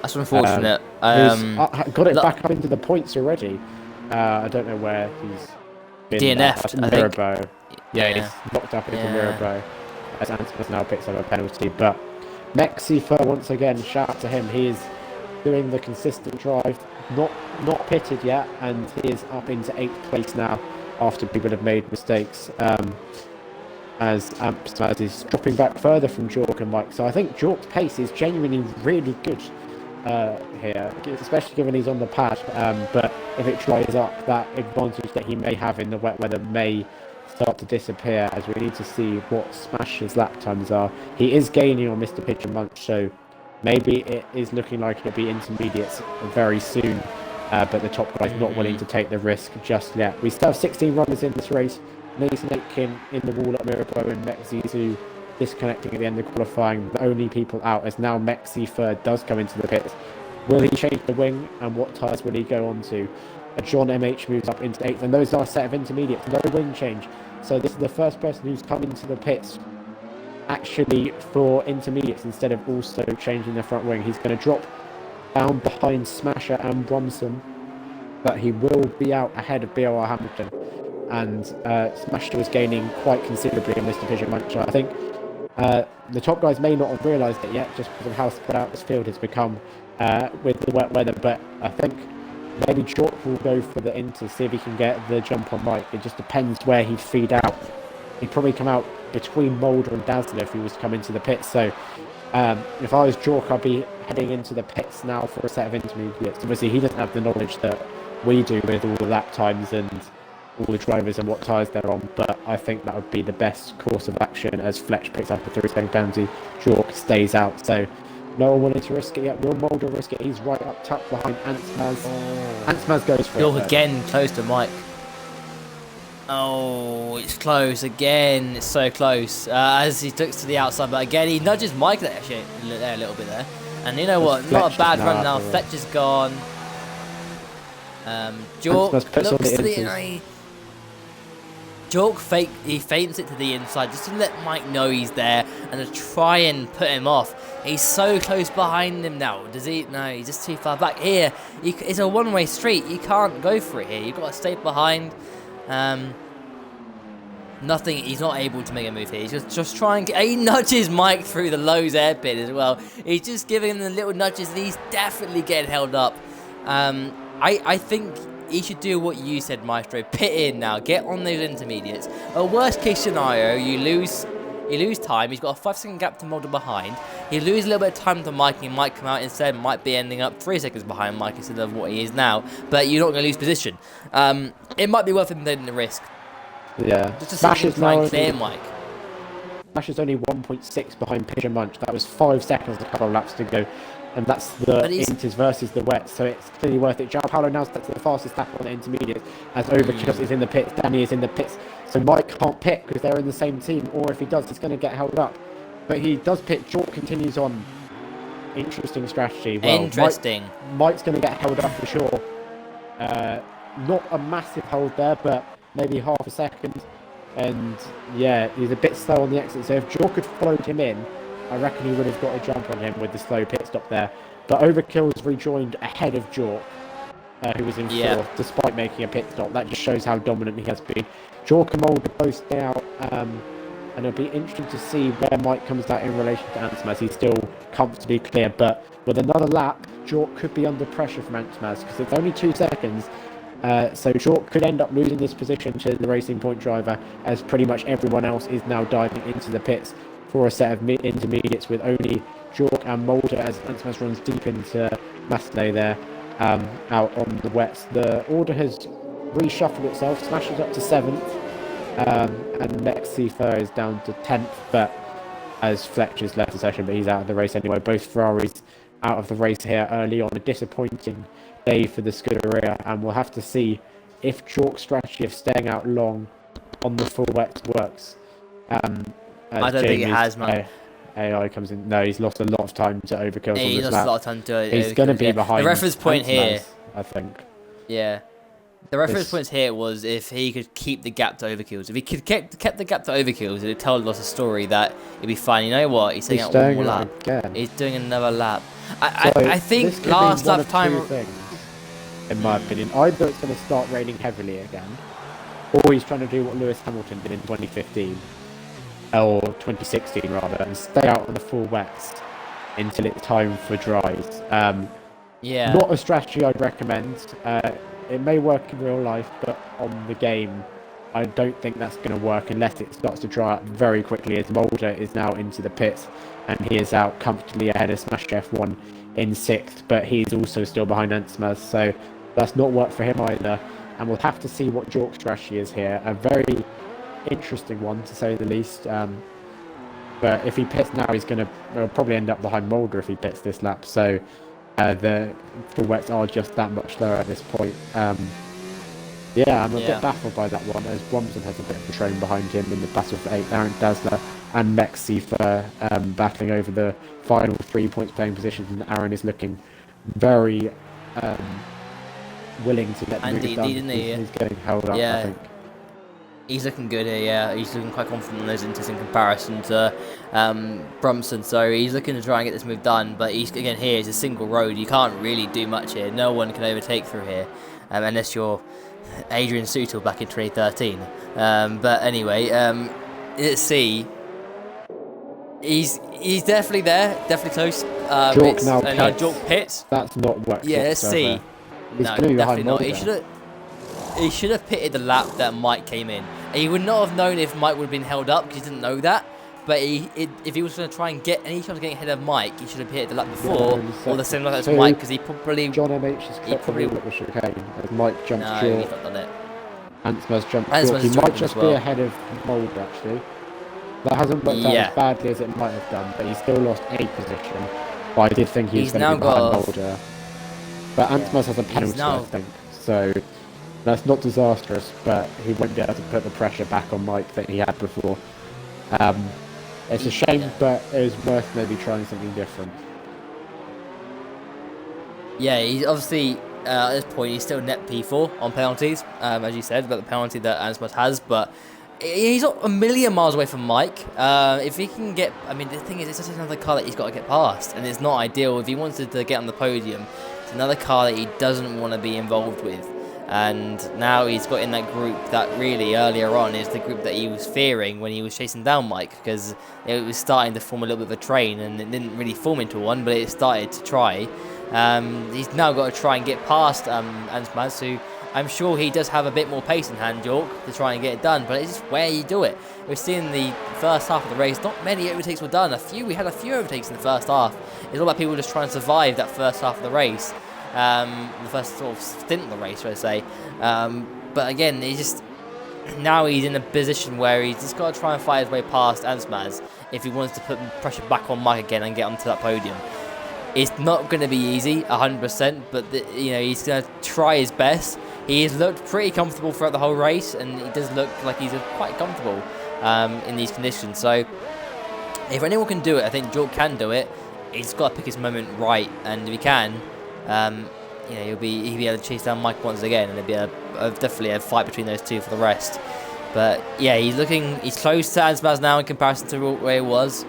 That's unfortunate. Got it back up into the points already. I don't know where he's been. DNF'd, I think. Mirabeau. Yeah, he's knocked up into Mirabeau, as Antipas now picks up a penalty. But Mexi Fur, once again, shout out to him. He is doing the consistent drive, not pitted yet, and he is up into 8th place now after people have made mistakes. As Amsterdam is dropping back further from Jork and Mike. So I think Jork's pace is genuinely really good here, especially given he's on the pad. But if it dries up, that advantage that he may have in the wet weather may start to disappear, as we need to see what Smash's lap times are. He is gaining on Mr. Pigeon Munch, so maybe it is looking like it'll be intermediates very soon. But the top guy's not willing to take the risk just yet. We still have 16 runners in this race. Nathan Aitken in the wall at Mirabeau and Mexizu disconnecting at the end of qualifying. The only people out as now Mexi Third does come into the pits. Will he change the wing, and what tyres will he go on to? John MH moves up into 8th, and those are a set of intermediates, no wing change. So this is the first person who's come into the pits actually for intermediates instead of also changing the front wing. He's going to drop down behind Smasher and Bromson, but he will be out ahead of BOR Hamilton. And Smasher was gaining quite considerably on Mr. Pigeon Munch. I think the top guys may not have realised it yet, just because of how spread out this field has become with the wet weather, but I think maybe Jork will go for the Inter, see if he can get the jump on Mike. It just depends where he'd feed out. He'd probably come out between Mulder and Dazzler if he was to come into the pits. So if I was Jork, I'd be heading into the pits now for a set of intermediates. Obviously, he doesn't have the knowledge that we do with all the lap times and all the drivers and what tyres they're on, but I think that would be the best course of action as Fletch picks up a 3-second penalty. Jork stays out, so no one wanted to risk it yet. Will Mulder risk it? He's right up top behind Antsmaz. Antsmaz goes for Jork again, close to Mike. Oh, it's close again. It's so close. As he looks to the outside, but again he nudges Mike there, actually, a little bit there. And you know what? Not a bad run now. Fletch is gone. Jork looks to the Jork feints it to the inside just to let Mike know he's there and to try and put him off. He's so close behind him now. Does he? No, he's just too far back. Here, it's a one-way street. You can't go for it here. You've got to stay behind. Nothing. He's not able to make a move here. He's just trying. He nudges Mike through the Lowe's airpin as well. He's just giving him the little nudges, and he's definitely getting held up. I think he should do what you said, Maestro. Pit in now. Get on those intermediates. A worst case scenario, you lose time. He's got a 5-second gap to Mulder behind. You lose a little bit of time to Mike, and he might come out instead. Might be ending up 3 seconds behind Mike instead of what he is now. But you're not going to lose position. It might be worth him taking the risk. Yeah. Just to see him try and clear Mike. Smash is only 1.6 behind Pigeon Munch. That was 5 seconds, a couple of laps to go. And that's the Inters versus the wets, so it's clearly worth it. João Paulo now sets the fastest lap on the intermediate as Overkill is in the pits, Danny is in the pits. So Mike can't pit because they're in the same team, or if he does, he's going to get held up. But he does pit. Jork continues on. Interesting strategy. Well, interesting. Mike's going to get held up for sure. Not a massive hold there, but maybe half a second. And yeah, he's a bit slow on the exit. So if Jork had followed him in, I reckon he would have got a jump on him with the slow pit stop there. But Overkill's rejoined ahead of Jork, who was in fourth, despite making a pit stop. That just shows how dominant he has been. Jork and Mulder both stay out, and it'll be interesting to see where Mike comes out in relation to Antsmas. He's still comfortably clear, but with another lap, Jork could be under pressure from Antsmas because it's only 2 seconds. So Jork could end up losing this position to the Racing Point driver, as pretty much everyone else is now diving into the pits for a set of intermediates, with only Jork and Mulder as Antsmas runs deep into Massenet there, out on the wets. The order has reshuffled itself. Smash is up to 7th, and Lex Seafer is down to 10th, but as Fletcher's left the session, but he's out of the race anyway. Both Ferraris out of the race here early on. A disappointing day for the Scuderia, and we'll have to see if Jork's strategy of staying out long on the full wets works. I don't think it has, man. AI comes in. No, he's lost a lot of time to Overkill. He lost a lot of time to Overkill. He's going to be behind. The reference point here, I think. Yeah. The reference points here was if he could keep the gap to Overkills. If he could kept the gap to Overkills, it would tell us a story that it'd be fine. You know what? He's taking out one more lap. Again. He's doing another lap. I think last lap time. In my opinion, either it's going to start raining heavily again, or he's trying to do what Lewis Hamilton did in 2015, or 2016 rather, and stay out on the full wets until it's time for dries. Yeah. Not a strategy I'd recommend. It may work in real life, but on the game, I don't think that's going to work unless it starts to dry up very quickly, as Mulder is now into the pits, and he is out comfortably ahead of Smash F1 in 6th, but he's also still behind Antsmas, so that's not worked for him either. And we'll have to see what Jork's strategy is here. A very interesting one, to say the least. But if he pits now, he'll probably end up behind Mulder if he pits this lap. So the full wets are just that much lower at this point. Yeah, I'm a bit baffled by that one, as Bromson has a bit of a train behind him in the battle for 8th. Aaron Dazzler and Mexi for battling over the final 3 points playing positions, and Aaron is looking very willing to get the move done. He's getting held up, I think. He's looking good here, yeah. He's looking quite confident on those inters in comparison to Bromson, so he's looking to try and get this move done, but again, here is a single road. You can't really do much here. No one can overtake through here, unless you're Adrian Sutil back in 2013. But anyway, let's see. He's definitely there, definitely close. Jork now pits. Jork pits. That's not worked. Yeah, let's see. No, definitely not. He should have pitted the lap that Mike came in. He would not have known if Mike would have been held up because he didn't know that. But if he was going to try and get any chance of getting ahead of Mike, he should have pitted the lap before, or the same lap as Mike, because he probably. John MH's kept the wheel at the chicane as Mike jumps Jork. No, he's not done it. Antsmas jumps Jork. He might just be ahead of Mulder, actually. That hasn't worked out as badly as it might have done, but he's still lost a position. But I did think he was going to be behind Mulder. But Antsmas has a penalty, I think. So that's not disastrous, but he won't be able to put the pressure back on Mike that he had before. It's a shame, but it was worth maybe trying something different. Yeah, he's obviously, at this point, he's still net P4 on penalties, as you said, about the penalty that Antsmas has, but he's not a million miles away from Mike. If he can get, I mean, the thing is, it's just another car that he's got to get past, and it's not ideal. If he wanted to get on the podium, it's another car that he doesn't want to be involved with. And now he's got in that group that really earlier on is the group that he was fearing when he was chasing down Mike, because it was starting to form a little bit of a train, and it didn't really form into one, but it started to try. He's now got to try and get past Antsmas, who I'm sure he does have a bit more pace in hand, Jork, to try and get it done, but it's just where you do it. We've seen the first half of the race, not many overtakes were done. We had a few overtakes in the first half. It's all about people just trying to survive that first half of the race. The first sort of stint of the race, should I say. But again, now he's in a position where he's just got to try and fight his way past Ansmaz if he wants to put pressure back on Mike again and get onto that podium. It's not going to be easy, 100%, but he's going to try his best. He has looked pretty comfortable throughout the whole race, and he does look like he's quite comfortable in these conditions. So if anyone can do it, I think Jork can do it. He's got to pick his moment right, and if he can, he'll be able to chase down Mike once again, and there'll be definitely a fight between those two for the rest. But yeah, he's close to Ansbaz now in comparison to where he was.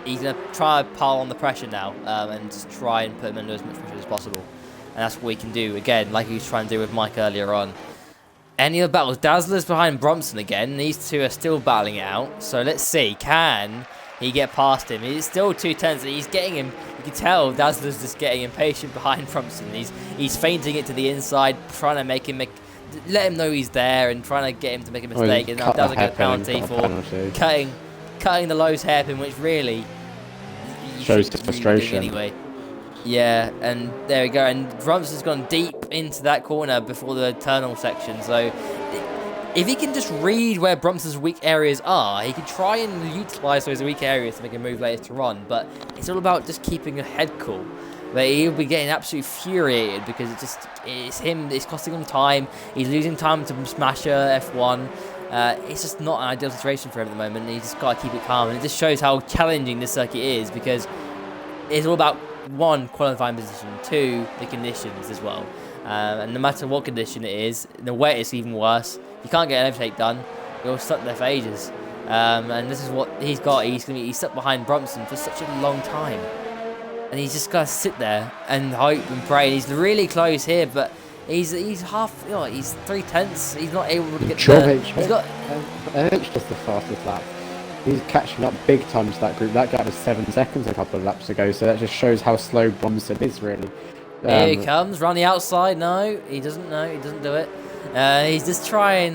He's going to try to pile on the pressure now and just try and put him under as much pressure as possible. And that's what he can do, again, like he was trying to do with Mike earlier on. Any other battles? Dazzler's behind Bromson again. These two are still battling it out. So let's see, can he get past him? It's still 2 tenths. He's getting him. You can tell Dazzler's just getting impatient behind Bromson. He's feinting it to the inside, trying to let him know he's there and trying to get him to make a mistake. And now Dazzler gets a penalty for cutting the Lowe's hairpin, which really shows his frustration. Anyway. Yeah, and there we go. And Bromson's gone deep into that corner before the tunnel section. So if he can just read where Bromson's weak areas are, he can try and utilise those weak areas to make a move later on. But it's all about just keeping your head cool. But he'll be getting absolutely infuriated because it's costing him time. He's losing time to Smasher F1. It's just not an ideal situation for him at the moment. And he's just got to keep it calm. And it just shows how challenging this circuit is, because it's all about, 1, qualifying position, 2, the conditions as well. And no matter what condition it is, in the wet it's even worse. If you can't get an overtake done, you're stuck there for ages. And this is what he's got. He's stuck behind Bromson for such a long time. And he's just got to sit there and hope and pray. He's really close here, but he's half, he's 3 tenths. He's not able to get there. He's got NH just the fastest lap. He's catching up big time to that group. That gap was 7 seconds a couple of laps ago, so that just shows how slow Bromson is, really. Here he comes, round the outside. No, he doesn't do it. He's just trying.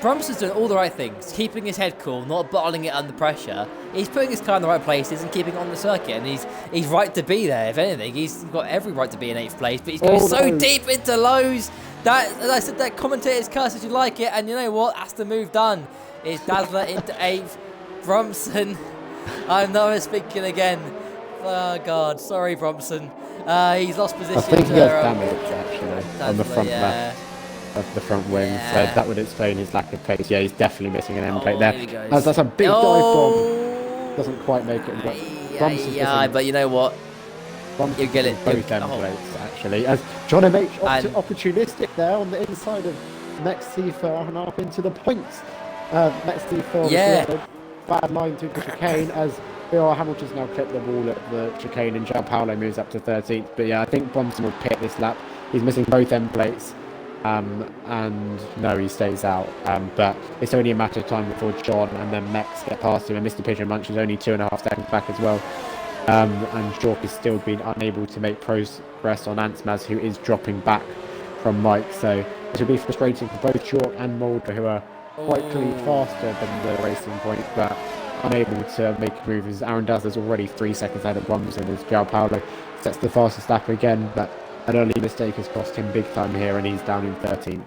Bromson's doing all the right things, keeping his head cool, not bottling it under pressure. He's putting his car in the right places and keeping it on the circuit, and he's right to be there. If anything, he's got every right to be in 8th place, but he's going so deep into Lowe's. That, as I said, that commentator's curse as you like it, and you know what? That's the move done. It's Dazzler into 8th. Bromson. I'm not speaking again. Oh, God. Sorry, Bromson. He's lost position. I think he has damage, actually, on the front left of the front wing. Yeah. So that would explain his lack of pace. Yeah, he's definitely missing an end plate there. That's a big dive bomb. Doesn't quite make it. But but you know what? You get it. Both end plates, actually. As John MH opportunistic there on the inside of next C4 and up into the points. Next C4 bad line to the chicane as Hamilton's now clipped the wall at the chicane and João Paulo moves up to 13th. But yeah, I think Bromson will pick this lap. He's missing both end plates. And no, he stays out. But it's only a matter of time before John and then Mex get past him. And Mr. Pigeon Munch is only 2.5 seconds back as well. And Jork has still been unable to make progress on Ansmaz, who is dropping back from Mike. So it will be frustrating for both Jork and Mulder, who are quite clearly faster than the racing point, but unable to make a move as Aaron Dazzler's already 3 seconds ahead of Bromson as João Paulo sets the fastest lap again, but an early mistake has cost him big time here and he's down in 13th.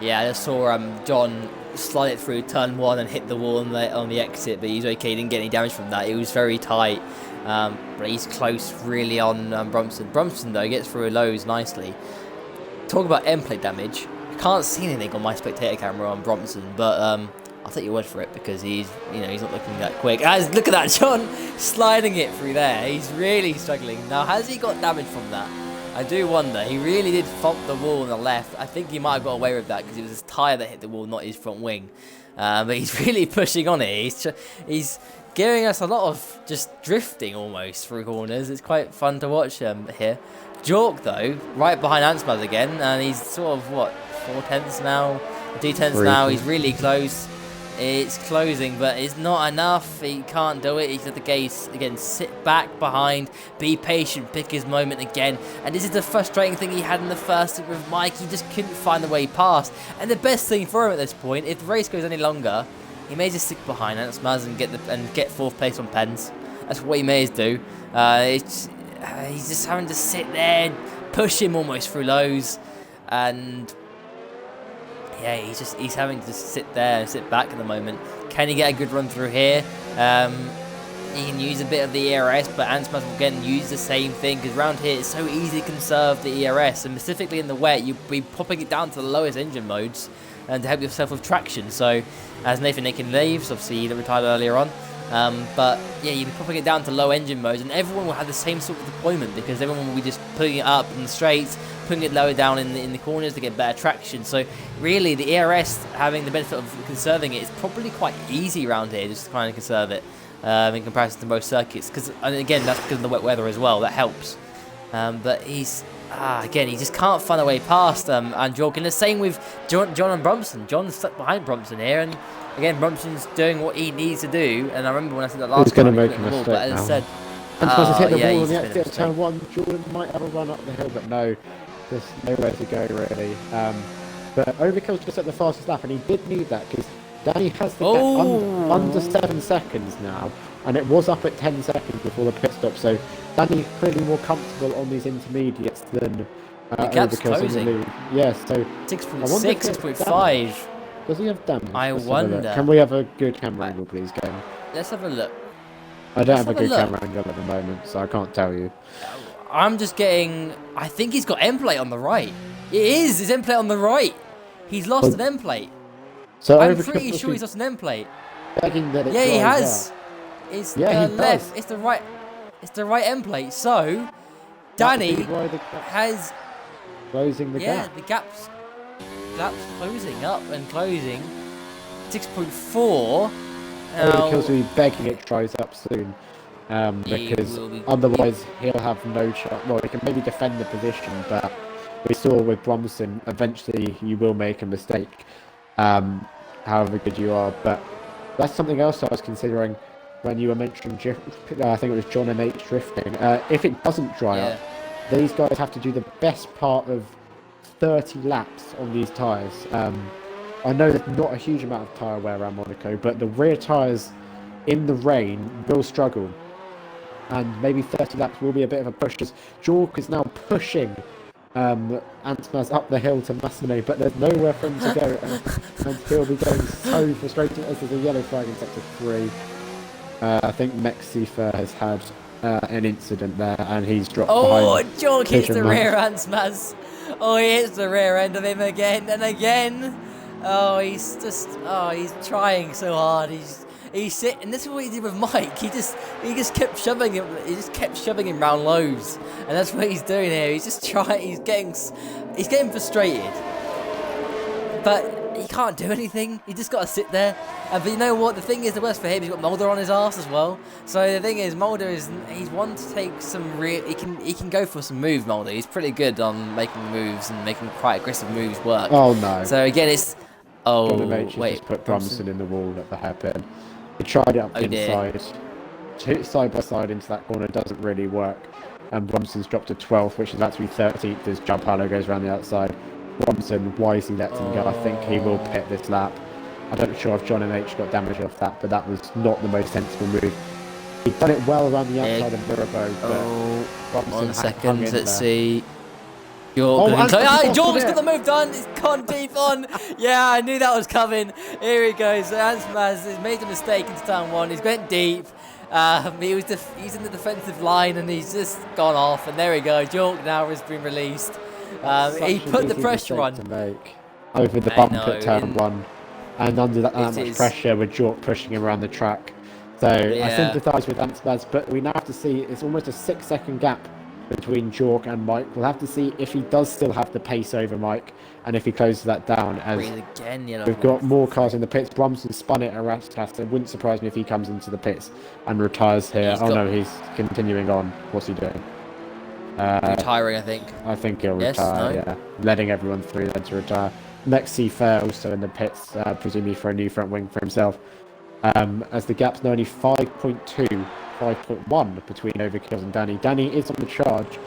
Yeah, I just saw John slide it through turn 1 and hit the wall on the exit, but he's okay, he didn't get any damage from that. It was very tight, but he's close really on Bromson. Bromson though gets through Lowe's nicely. Talk about end plate damage. Can't see anything on my spectator camera on Bromson, but I'll take your word for it because he's not looking that quick. Look at that, John sliding it through there. He's really struggling. Now, has he got damage from that? I do wonder. He really did thump the wall on the left. I think he might have got away with that because it was his tyre that hit the wall, not his front wing. But he's really pushing on it. He's giving us a lot of just drifting almost through corners. It's quite fun to watch here. Jork, though, right behind Ansbaz again, and he's sort of, 4 tenths now, 2 tenths now. He's really close. It's closing, but it's not enough. He can't do it. He's at the gates again. Sit back behind, be patient, pick his moment again. And this is the frustrating thing he had in the first with Mike. He just couldn't find the way past. And the best thing for him at this point, if the race goes any longer, he may just stick behind Ansmaz and get 4th place on pens. That's what he may do. He's just having to sit there, push him almost through Lowe's. and yeah, he's having to sit back at the moment. Can he get a good run through here? He can use a bit of the ERS, but Ansmas will again use the same thing, because around here it's so easy to conserve the ERS, and specifically in the wet you'll be popping it down to the lowest engine modes and to help yourself with traction. So as Nathan Aiken leaves, obviously he retired earlier on, but yeah, you'll be popping it down to low engine modes, and everyone will have the same sort of deployment, because everyone will be just putting it up in the straights, putting it lower down in the corners to get better traction. So really the ERS having the benefit of conserving it is probably quite easy around here, just trying to conserve it. In comparison to most circuits, and again that's because of the wet weather as well, that helps. But he's again, he just can't find a way past and Jork. And the same with John and Bromson. John's stuck behind Bromson here, and again Bromson's doing what he needs to do. And I remember when I said that last time, he's going to make a mistake but now. as I said, Ansmas has hit the wall on the exit of turn 1. Jordan might have a run up the hill, but no, there's nowhere to go really. But Overkill's just at the fastest lap, and he did need that, because Danny has the gap under 7 seconds now, and it was up at 10 seconds before the pit stop, so Danny's clearly more comfortable on these intermediates than Overkill's in the lead. Yeah, so 6.6, 6.5. Does he have damage? I wonder. Can we have a good camera angle, please, Game? Let's have a look. I don't have a good camera angle at the moment, so I can't tell you. I'm just getting... I think he's got end plate on the right. It is! His end plate on the right! He's lost an end plate. So I'm pretty sure he's lost an end plate. Yeah, he has. It's the left. It's the right. It's the right end plate. So Danny has closing the gap. Yeah, the gap's closing up and closing. 6.4. Because we'll be begging it dries up soon. Because otherwise he'll have no chance. Well, he can maybe defend the position, but we saw with Bromson, eventually you will make a mistake. However good you are, but that's something else I was considering when you were mentioning I think it was John and H drifting. If it doesn't dry up, these guys have to do the best part of 30 laps on these tyres. I know there's not a huge amount of tyre wear around Monaco, but the rear tyres in the rain will struggle, and maybe 30 laps will be a bit of a push, as Jork is now pushing Ansmas up the hill to Massenet, but there's nowhere for him to go, and he'll be getting so frustrated as there's a yellow flag in sector 3. I think Mexifer has had an incident there, and he's dropped behind. Oh, Jork hits the rear Ansmas. Oh, he hits the rear end of him again and again. Oh, he's trying so hard. He's sitting, and this is what he did with Mike. He just kept shoving him. He just kept shoving him round lows, and that's what he's doing here. He's just trying. He's getting frustrated, but he can't do anything. He just got to sit there. But you know what? The thing is, the worst for him, he's got Mulder on his ass as well. So the thing is, Mulder he's one to take some real. He can go for some moves. Mulder, he's pretty good on making moves and making quite aggressive moves work. Oh no! So again, it's wait. Just put Bromson in the wall at the hairpin. He tried it up inside, side by side into that corner, doesn't really work. And Bromson's dropped to 12th, which is actually 13th as Gianpaolo goes around the outside. Bromson wisely lets him go. I think he will pit this lap. I'm not sure if John and H got damage off that, but that was not the most sensible move. He'd done it well around the outside of Mirabeau, but Bromson 1 second, let's there. See. Jork's got the move done. It's gone deep on. Yeah, I knew that was coming. Here he goes. Ansmas has made a mistake into turn 1. He's went deep. He's in the defensive line, and he's just gone off. And there we go. Jork now has been released. He put the pressure on. To make over the bump at turn 1, and under that much pressure with Jork pushing him around the track. So I sympathise with Ansmas, but we now have to see. It's almost a 6-second gap between Jork and Mike. We'll have to see if he does still have the pace over Mike, and if he closes that down. As we've got more cars in the pits. Bromson spun it around Rastas. It wouldn't surprise me if he comes into the pits and retires here. No, he's continuing on. What's he doing? Retiring, I think. I think he'll retire, yeah. Letting everyone through then to retire. Mexi Fair also in the pits, presumably for a new front wing for himself. As the gap's now only 5.1 between Overkills and Danny. Danny is on the charge,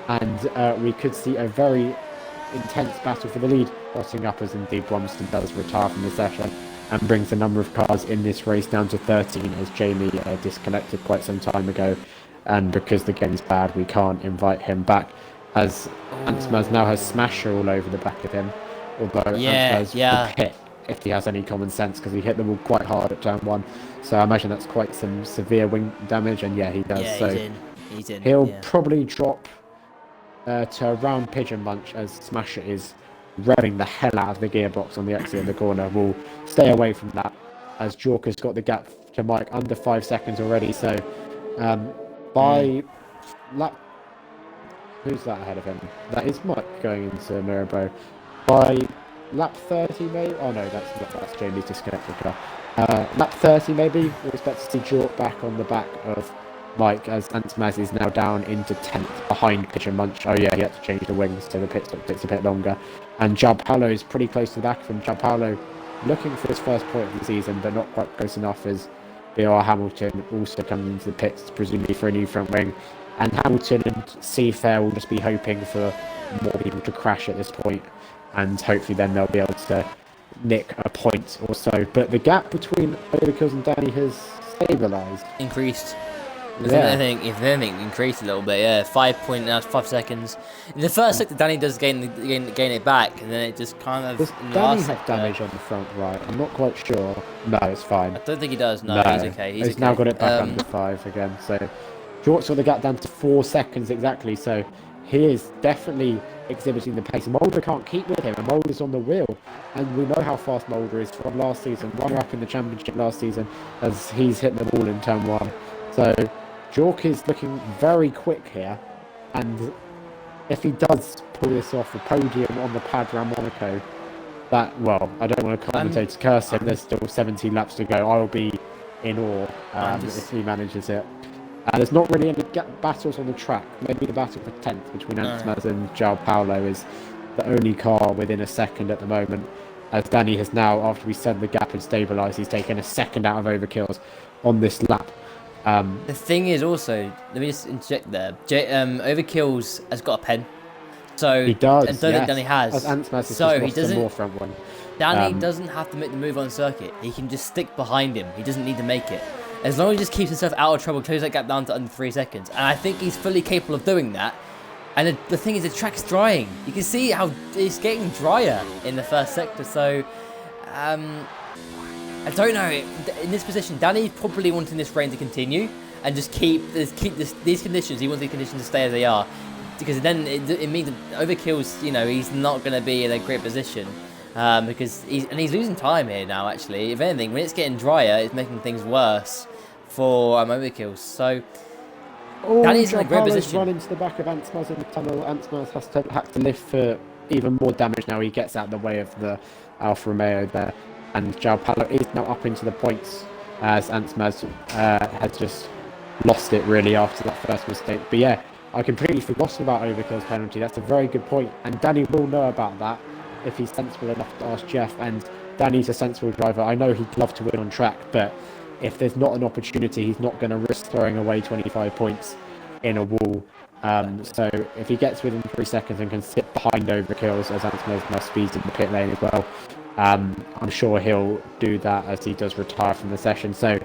and we could see a very intense battle for the lead, crossing up as indeed Bromson does retire from the session and brings the number of cars in this race down to 13 as Jamie disconnected quite some time ago, and because the game's bad we can't invite him back. as Antsmaz now has Smasher all over the back of him. Although Antsmaz will pit if he has any common sense, because he hit the wall quite hard at turn 1. So I imagine that's quite some severe wing damage, and yeah, he does. Yeah, so he's in. He'll probably drop to around Pigeon Munch as Smasher is revving the hell out of the gearbox on the exit of the corner. We'll stay away from that, as Jorka's got the gap to Mike under 5 seconds already. So by lap... Who's that ahead of him? That is Mike going into Mirabeau. By lap 30 maybe? Oh no, that's Jamie's disconnected car. Lap 30 maybe, we expect to see Jork back on the back of Mike, as Antsmaz is now down into 10th behind Pigeon Munch. Oh yeah, he had to change the wings, so the pit stop takes a bit longer. And João Paulo is pretty close to the back of him. João Paulo looking for his first point of the season, but not quite close enough, as BR Hamilton also comes into the pits, presumably for a new front wing. And Hamilton and Seafair will just be hoping for more people to crash at this point, and hopefully then they'll be able to nick a point or so. But the gap between Overkills and Danny has stabilised. Increased. If anything, increased a little bit. Yeah, 5 seconds. In the first sector, Danny does gain it back, and then it just kind of. Does Danny have damage on the front right? I'm not quite sure. No, it's fine. I don't think he does. No, he's okay. He's now got it back under 5 again. So Jork's got the gap down to 4 seconds exactly. So he is definitely exhibiting the pace. Mulder can't keep with him, and Mulder's on the wheel. And we know how fast Mulder is from last season, runner-up in the championship last season, as he's hit the wall in turn 1. So Jork is looking very quick here, and if he does pull this off, a podium on the pad around Monaco, that, well, I don't want to commentate to curse him, there's still 17 laps to go. I'll be in awe if he manages it. There's not really any battles on the track. Maybe the battle for 10th between Antsmaz and João Paulo is the only car within a second at the moment, as Danny has now, after we set the gap and stabilised, he's taken a second out of Overkills on this lap. The thing is also, let me just interject there. Overkills has got a pen, so he does. I don't think Danny has. As Antsmaz has so just he doesn't. More front one. Danny doesn't have to make the move on circuit. He can just stick behind him. He doesn't need to make it. As long as he just keeps himself out of trouble, close that gap down to under 3 seconds, and I think he's fully capable of doing that. And the thing is, the track's drying. You can see how it's getting drier in the first sector. So, I don't know. In this position, Danny's probably wanting this rain to continue and just keep these conditions. He wants these conditions to stay as they are, because then it means that Overkills, you know, he's not going to be in a great position, because he's losing time here now. Actually, if anything, when it's getting drier, it's making things worse for Overkills. So Danny's in a great position. Run into the back of Antsmaz in the tunnel. Antsmaz has to lift for even more damage now. He gets out of the way of the Alfa Romeo there. And João Paulo is now up into the points, as Antsmaz has just lost it really after that first mistake. But yeah, I completely forgotten about Overkill's penalty. That's a very good point. And Danny will know about that if he's sensible enough to ask Jeff. And Danny's a sensible driver. I know he'd love to win on track, but if there's not an opportunity, he's not going to risk throwing away 25 points in a wall. So if he gets within 3 seconds and can sit behind Overkills, as Antsmaz now speeds in the pit lane as well, I'm sure he'll do that as he does retire from the session. So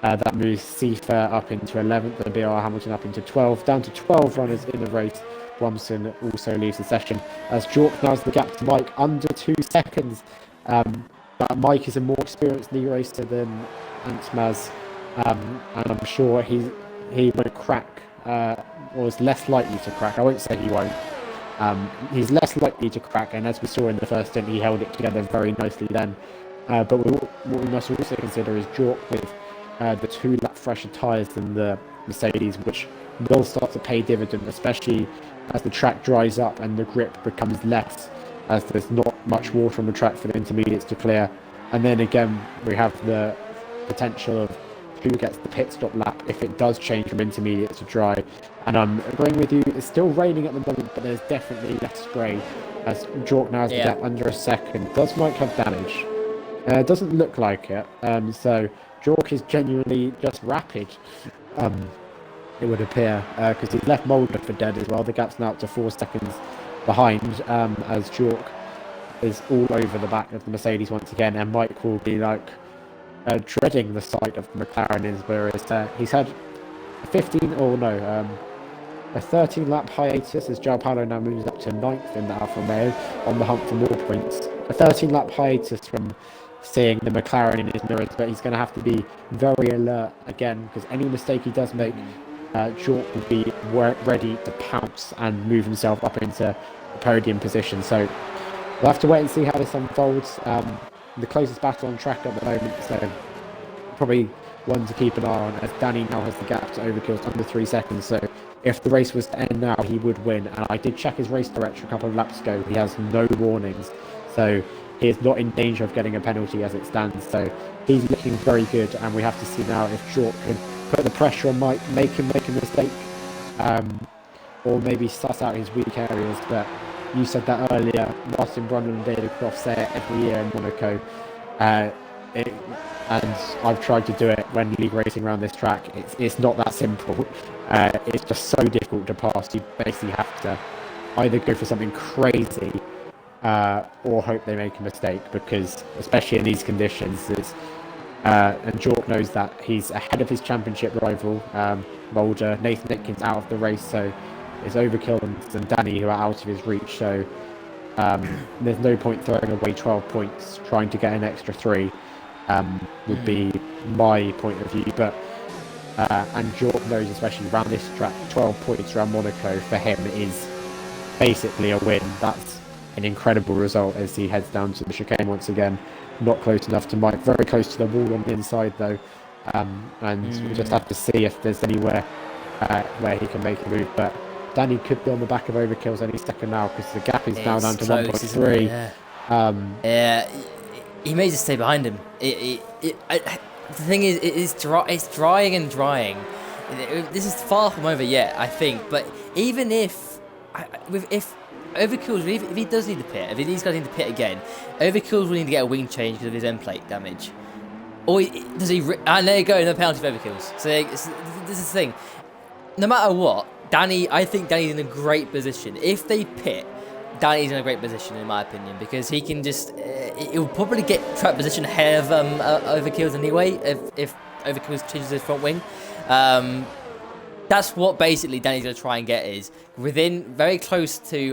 that moves Seafair up into 11th and BR Hamilton up into 12th, down to 12 runners in the race. Bromson also leaves the session, as Jork narrows the gap to Mike under 2 seconds. But Mike is a more experienced knee racer than Antsmaz, and I'm sure he won't crack, or is less likely to crack. I won't say he won't. He's less likely to crack, and as we saw in the first stint, he held it together very nicely then. But what we must also consider is Jork with the 2 lap fresher tyres than the Mercedes, which will start to pay dividend, especially as the track dries up and the grip becomes less, as there's not much water on the track for the intermediates to clear. And then again, we have the potential of who gets the pit stop lap if it does change from intermediate to dry. And I'm agreeing with you, it's still raining at the moment, but there's definitely less spray, as Jork now has the gap under 1 second. Does Mike have damage? It doesn't look like it. So Jork is genuinely just rapid, it would appear, because he's left Mulder for dead as well. The gap's now up to 4 seconds behind, as Jork is all over the back of the Mercedes once again, and Mike will be like dreading the sight of the McLaren, whereas he's had 15, or no, A 13-lap hiatus as João Paulo now moves up to 9th in the Alfa Romeo on the hunt for more points. A 13-lap hiatus from seeing the McLaren in his mirrors, but he's going to have to be very alert again, because any mistake he does make, Jork will be ready to pounce and move himself up into the podium position. So we'll have to wait and see how this unfolds. The closest battle on track at the moment, so probably one to keep an eye on, as Danny now has the gap to Overkill's under 3 seconds. So if the race was to end now, he would win. And I did check his race director a couple of laps ago. He has no warnings, so he is not in danger of getting a penalty as it stands. So he's looking very good, and we have to see now if Jork can put the pressure on Mike, make him make a mistake, or maybe suss out his weak areas. But you said that earlier, Martin Brundle and David Croft say it every year in Monaco. And I've tried to do it when league racing around this track. It's not that simple. It's just so difficult to pass. You basically have to either go for something crazy or hope they make a mistake, because especially in these conditions, and Jork knows that he's ahead of his championship rival, Mulder. Nathan Aitken's out of the race, so it's Overkill and Danny who are out of his reach. So there's no point throwing away 12 points trying to get an extra 3. Would be my point of view, but and Jork knows, especially around this track, 12 points around Monaco for him is basically a win. That's an incredible result as he heads down to the chicane once again. Not close enough to Mike, very close to the wall on the inside though, and we just have to see if there's anywhere where he can make a move. But Danny could be on the back of Overkill's any second now, because the gap is now down to 1.3. Yeah. He may just stay behind him. The thing is, it's drying and drying. This is far from over yet, I think. But even if Overkill's, if he does need to pit, if these guys need to pit again, Overkill's will need to get a wing change because of his end plate damage. Or does he? And there you go, no penalty for Overkill's. So this is the thing. No matter what, I think Danny's in a great position. If they pit, Danny's in a great position, in my opinion, because he can just... he'll probably get track position ahead of Overkill's anyway, if Overkill's changes his front wing. That's what basically Danny's going to try and get, is within, very close to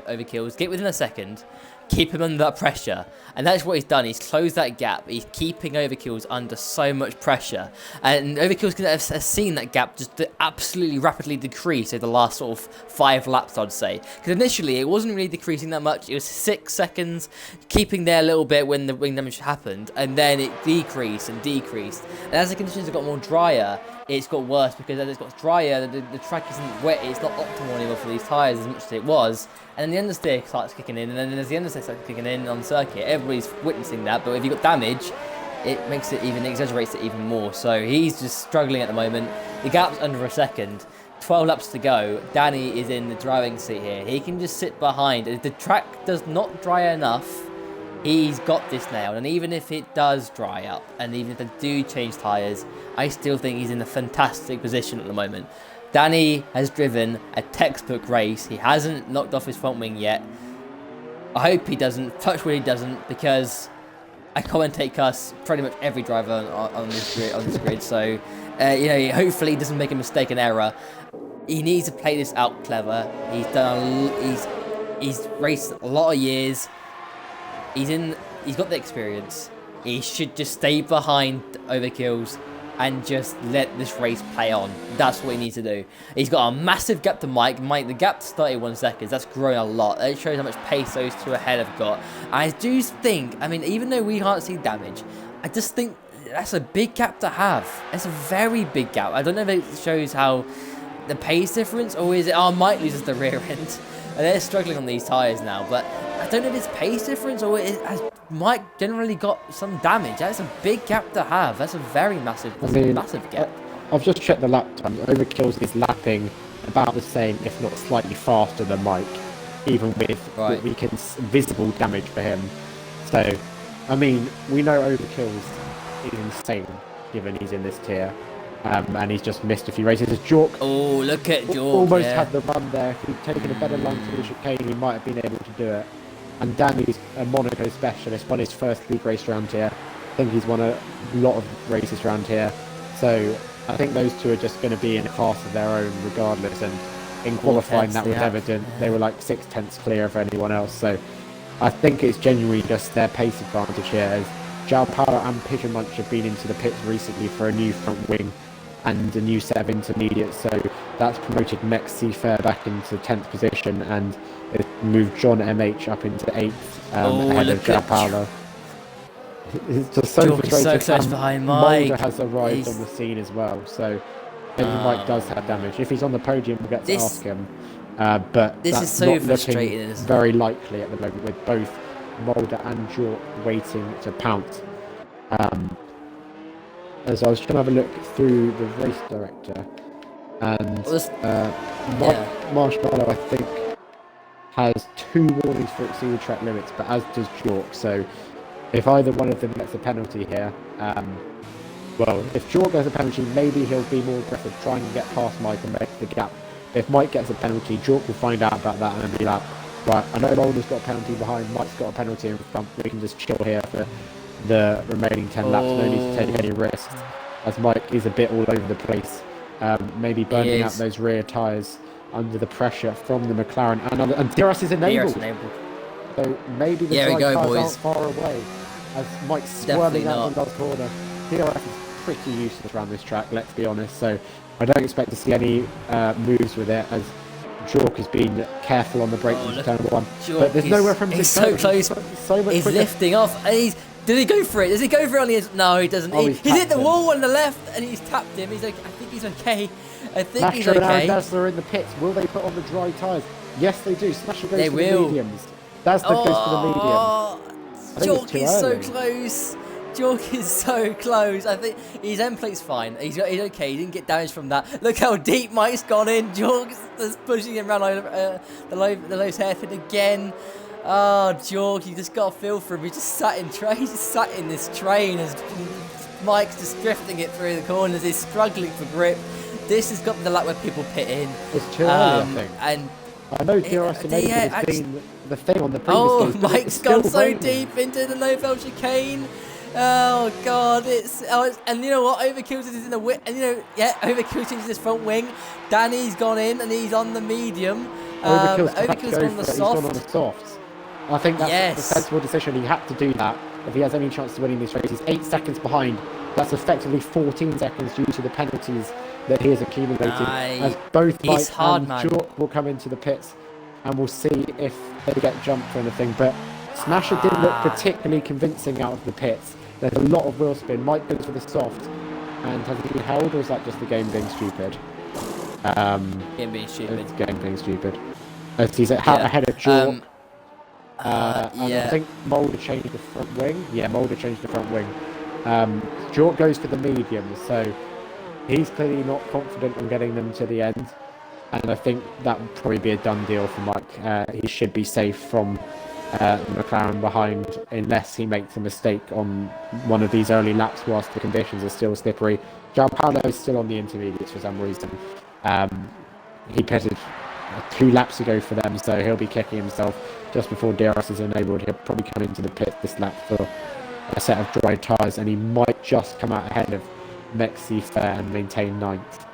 Overkill's, get within a second, keep him under that pressure. And that's what he's done. He's closed that gap. He's keeping Overkill's under so much pressure. And Overkill's going to have seen that gap just absolutely rapidly decrease over the last sort of 5 laps, I'd say. Because initially, it wasn't really decreasing that much. It was 6 seconds, keeping there a little bit when the wing damage happened. And then it decreased and decreased. And as the conditions have got more drier, it's got worse, because as it's got drier, the track isn't wet, it's not optimal anymore for these tyres as much as it was. And then the understeer starts kicking in, and then as the understeer starts kicking in on circuit, everybody's witnessing that. But if you've got damage, it makes it even, exaggerates it even more. So he's just struggling at the moment. The gap's under a second. 12 laps to go. Danny is in the driving seat here. He can just sit behind. If the track does not dry enough, he's got this nailed. And even if it does dry up, and even if they do change tyres, I still think he's in a fantastic position at the moment. Danny has driven a textbook race. He hasn't knocked off his front wing yet. I hope he doesn't. Touch wood he doesn't, because I commentate cuss pretty much every driver on this grid. So, hopefully he doesn't make a mistake, an error. He needs to play this out clever. He's raced a lot of years. He's got the experience. He should just stay behind Overkill's and just let this race play on. That's what he needs to do. He's got a massive gap to Mike. The gap's 31 seconds. That's grown a lot. It shows how much pace those two ahead have got. I do think, even though we can't see damage, I just think that's a big gap to have. It's a very big gap. I don't know if it shows how the pace difference, or is it, Mike loses the rear end. And they're struggling on these tyres now, but I don't know if it's pace difference, or has Mike generally got some damage. That's a big gap to have. That's a very massive gap. I've just checked the lap time. Overkill's is lapping about the same, if not slightly faster than Mike, even with what we can visible damage for him. So, we know Overkill's is insane, given he's in this tier. And he's just missed a few races. Jork, look at Jork, almost had the run there. If he'd taken a better line to the chicane, he might have been able to do it. And Danny's a Monaco specialist, won his first league race around here. I think he's won a lot of races around here. So I think those two are just going to be in a class of their own regardless, and in qualifying that was evident. They were like 6/10 clear of anyone else, so I think it's genuinely just their pace advantage here, as João Paulo and Pigeon Munch have been into the pits recently for a new front wing and a new set of intermediates, so that's promoted Mex Fair back into 10th position, and it moved John MH up into 8th ahead of João Paulo. It's just so frustrating. So close behind Mike. Mulder has arrived on the scene as well, so maybe Mike does have damage. If he's on the podium, we'll get to ask him. But this that's is so not frustrating. looking very likely at the moment, with both Mulder and Jork waiting to pounce. As I was trying to have a look through the race director, and Marshmallow, I think, has 2 warnings for exceeding track limits, but as does Jork. So if either one of them gets a penalty here, well, if Jork gets a penalty, maybe he'll be more aggressive, trying to get past Mike and make the gap. If Mike gets a penalty, Jork will find out about that and then be like, right, I know Mulder's got a penalty behind, Mike's got a penalty in front, we can just chill here for the remaining 10 laps, no need to take any risks, as Mike is a bit all over the place, maybe burning out those rear tyres under the pressure from the McLaren, and DRS is enabled. So maybe the dry tyres aren't far away, as Mike's swerving out on the corner. DRS is pretty useless around this track, let's be honest, so I don't expect to see any moves with it, as Jork has been careful on the brakes into turn 1. But there's nowhere from him to go. He's so close. He's lifting off. And did he go for it? Does he go for it on the edge? No, he doesn't. He's hit the wall on the left and he's tapped him. He's okay. I think he's okay. He's okay. And Dazzler in the pits. Will they put on the dry tyres? Yes, they do. Smasher goes for the mediums. Dazzler goes for the mediums. Jork is so close. Jork is so close. I think his end plate's fine. He's okay. He didn't get damaged from that. Look how deep Mike's gone in. Jork's just pushing him around over the low hairpin again. Oh, Jork, you just got a feel for him. He just sat in this train as Mike's just drifting it through the corners. He's struggling for grip. This has got the lap where people pit in. It's too early, I think. And I know DRS has been the thing on the previous game. Mike's gone so deep into the Nobel chicane. Oh god, and you know what? Overkills is in the Overkills is his front wing. Danny's gone in and he's on the medium. Overkill's on the softs. I think that's a sensible decision. He had to do that if he has any chance of winning this race. He's 8 seconds behind. That's effectively 14 seconds due to the penalties that he has accumulated. As both Mike and Jork will come into the pits, and we'll see if they get jumped or anything. But Smasher didn't look particularly convincing out of the pits. There's a lot of wheel spin. Mike goes for the soft, and has he been held, or is that just the game being stupid? Game being stupid. It's game being stupid. As he's ahead of Jork. I think Mulder changed the front wing. Yeah, Mulder changed the front wing. Jork goes for the medium, so he's clearly not confident on getting them to the end. And I think that would probably be a done deal for Mike. He should be safe from McLaren behind, unless he makes a mistake on one of these early laps whilst the conditions are still slippery. João Paulo is still on the intermediates for some reason. He pitted 2 laps ago for them, so he'll be kicking himself just before DRS is enabled. He'll probably come into the pit this lap for a set of dry tyres, and he might just come out ahead of Mex Fair and maintain 9th.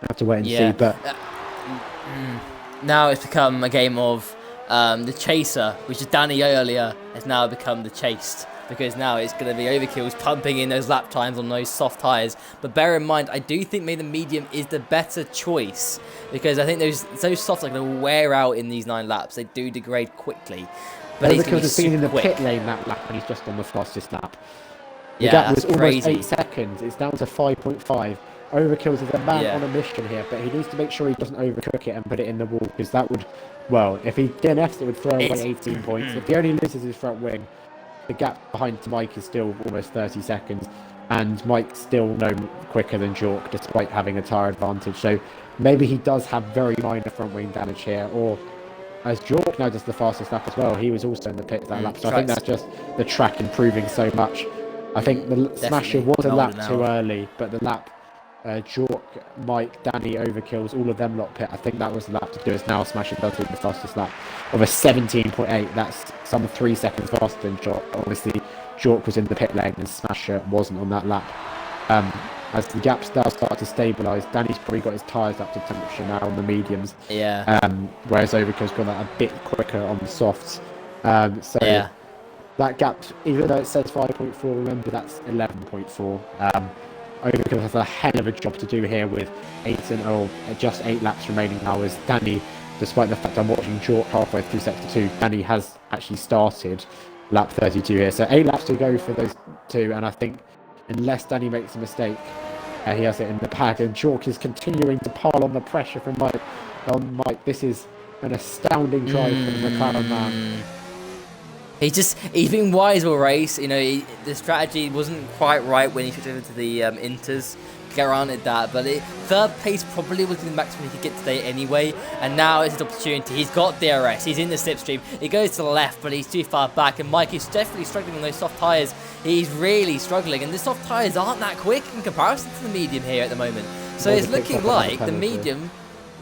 Have to wait and see, but now it's become a game of the chaser, which is Danny earlier, has now become the chased, because now it's going to be Overkills pumping in those lap times on those soft tyres. But bear in mind, I do think maybe the medium is the better choice, because I think those softs are going to wear out in these 9 laps. They do degrade quickly. But Overkills has been in the pit lane that lap, and he's just on the fastest lap. The gap gap was almost crazy. 8 seconds. It's down to 5.5. Overkills is a man on a mission here, but he needs to make sure he doesn't overcook it and put it in the wall, because that would, well, if he DNFs it would throw away 18 points. If he only loses his front wing, the gap behind Mike is still almost 30 seconds, and Mike's still no quicker than Jork, despite having a tyre advantage. So maybe he does have very minor front wing damage here, or as Jork now does the fastest lap as well, he was also in the pit that lap. So I think that's just the track improving so much. I think the Smasher was a lap too early, but the lap Jork, Mike, Danny, Overkills, all of them lot pit, I think that was the lap to do, as now Smasher does it the fastest lap of a 17.8. That's some 3 seconds faster than Jork. Obviously Jork was in the pit lane and Smasher wasn't on that lap. as the gaps now start to stabilise. Danny's probably got his tyres up to temperature now on the mediums. Yeah. Whereas Overkill's gone that a bit quicker on the softs. Yeah. That gap, even though it says 5.4, remember that's 11.4. Overkill has a hell of a job to do here with just 8 laps remaining now, as Danny, despite the fact I'm watching Jork halfway through sector 2, Danny has actually started lap 32 here. So 8 laps to go for those two, and I think unless Danny makes a mistake, he has it in the bag. And Jork is continuing to pile on the pressure from Mike. This is an astounding drive from the McLaren man. He's been wise all race. You know, the strategy wasn't quite right when he switched over to the Inters. Granted that, but third place probably was the maximum he could get today anyway, and now it's his opportunity. He's got DRS, he's in the slipstream, he goes to the left, but he's too far back, and Mike is definitely struggling on those soft tyres. He's really struggling, and the soft tyres aren't that quick in comparison to the medium here at the moment. So it's looking like the medium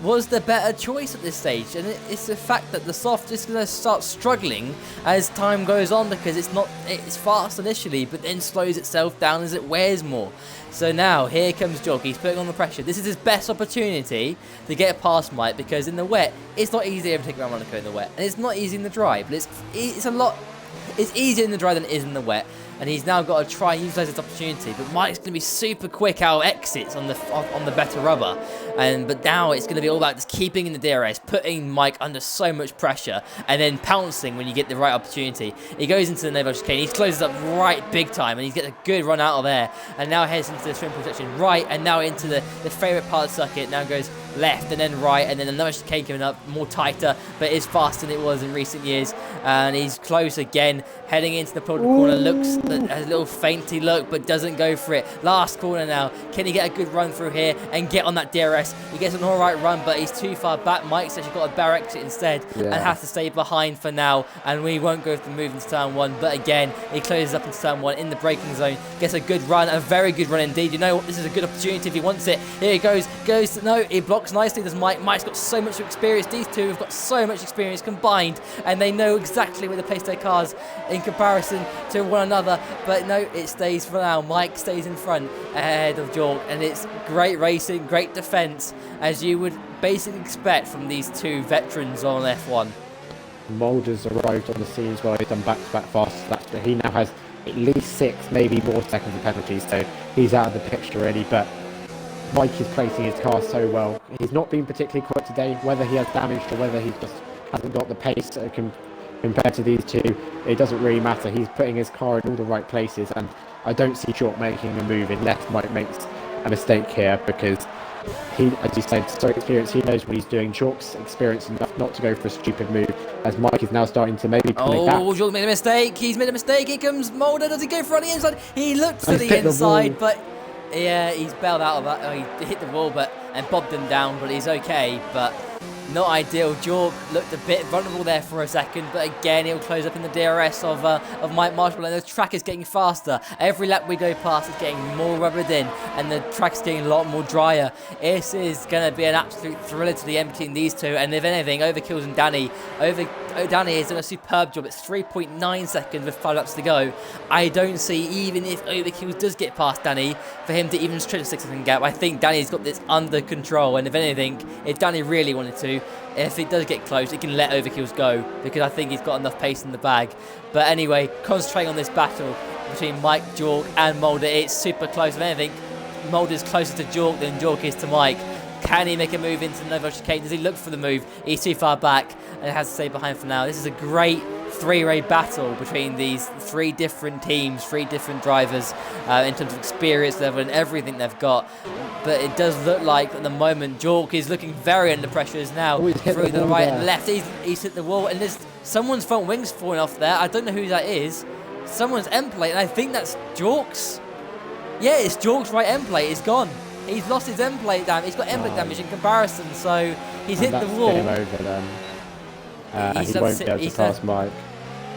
was the better choice at this stage, and it's the fact that the soft is going to start struggling as time goes on, because it's fast initially but then slows itself down as it wears more. So now here comes Jog, he's putting on the pressure. This is his best opportunity to get past Mike, because in the wet it's not easy to overtake around Monaco in the wet, and it's not easy in the dry, but it's easier in the dry than it is in the wet. And he's now got to try and utilise this opportunity. But Mike's going to be super quick out of exits on the better rubber. But now it's going to be all about just keeping in the DRS, putting Mike under so much pressure, and then pouncing when you get the right opportunity. He goes into the neighbourhood chicane, he closes up right big time, and he gets a good run out of there. And now heads into the swim section right, and now into the favourite part of the circuit. Now goes left and then right, and then another chicane coming up, more tighter, but it's faster than it was in recent years. And he's close again, heading into the corner. Looks a little fainty look, but doesn't go for it. Last corner now. Can he get a good run through here and get on that DRS? He gets an alright run, but he's too far back. Mike's actually got a bar exit instead, and has to stay behind for now. And we won't go for the move into turn 1, but again, he closes up into turn 1 in the braking zone. Gets a good run, a very good run indeed. You know what? This is a good opportunity if he wants it. Here he goes. No, he blocks nicely. Does Mike? Mike's got so much experience. These two have got so much experience combined, and they know exactly where to place their cars in comparison to one another. But no, it stays for now. Mike stays in front ahead of Jork, and it's great racing, great defence, as you would basically expect from these two veterans on F1. Mulder's arrived on the scene as well. He's done back-to-back fast laps, but he now has at least 6, maybe more seconds of penalties, so he's out of the picture already. But Mike is placing his car so well. He's not been particularly quick today, whether he has damaged or whether he just hasn't got the pace compared to these two. It doesn't really matter. He's putting his car in all the right places, and I don't see Jork making a move unless Mike makes a mistake here, because he, as you said, so experienced, he knows what he's doing. Jork's experienced enough not to go for a stupid move, as Mike is now starting to maybe pull it back. Oh, Jork made a mistake. He's made a mistake. Here comes Mulder. Does he go for on the inside? He looks to the inside, but yeah, he's bailed out of that. Oh, he hit the wall and bobbed him down, but he's okay. But not ideal. Jork looked a bit vulnerable there for a second, but again, he'll close up in the DRS of Mike Marshall, and the track is getting faster. Every lap we go past is getting more rubbered in, and the track's getting a lot more drier. This is going to be an absolute thriller to the end between these two, and if anything, Overkill's and Danny. Danny has done a superb job. It's 3.9 seconds with 5 laps to go. I don't see, even if Overkill does get past Danny, for him to even stretch a 6 second gap. I think Danny's got this under control, and if anything, if Danny really wanted to, if it does get close, he can let Overkills go, because I think he's got enough pace in the bag. But anyway, concentrating on this battle between Mike, Jork and Mulder. It's super close. If anything, Mulder's closer to Jork than Jork is to Mike. Can he make a move into the Nova chicane? Does he look for the move? He's too far back and has to stay behind for now. This is a great three-way battle between these 3 different teams, 3 different drivers in terms of experience level and everything they've got. But it does look like at the moment Jork is looking very under pressure. Is now through the right and left. He's hit the wall, and there's someone's front wings falling off there. I don't know who that is. Someone's end plate, and I think that's Jork's. Yeah, it's Jork's right end plate. It's gone. He's lost his end plate damage. He's got end plate damage in comparison, so he's hit the wall. Game over then. And he won't be able to pass Mike.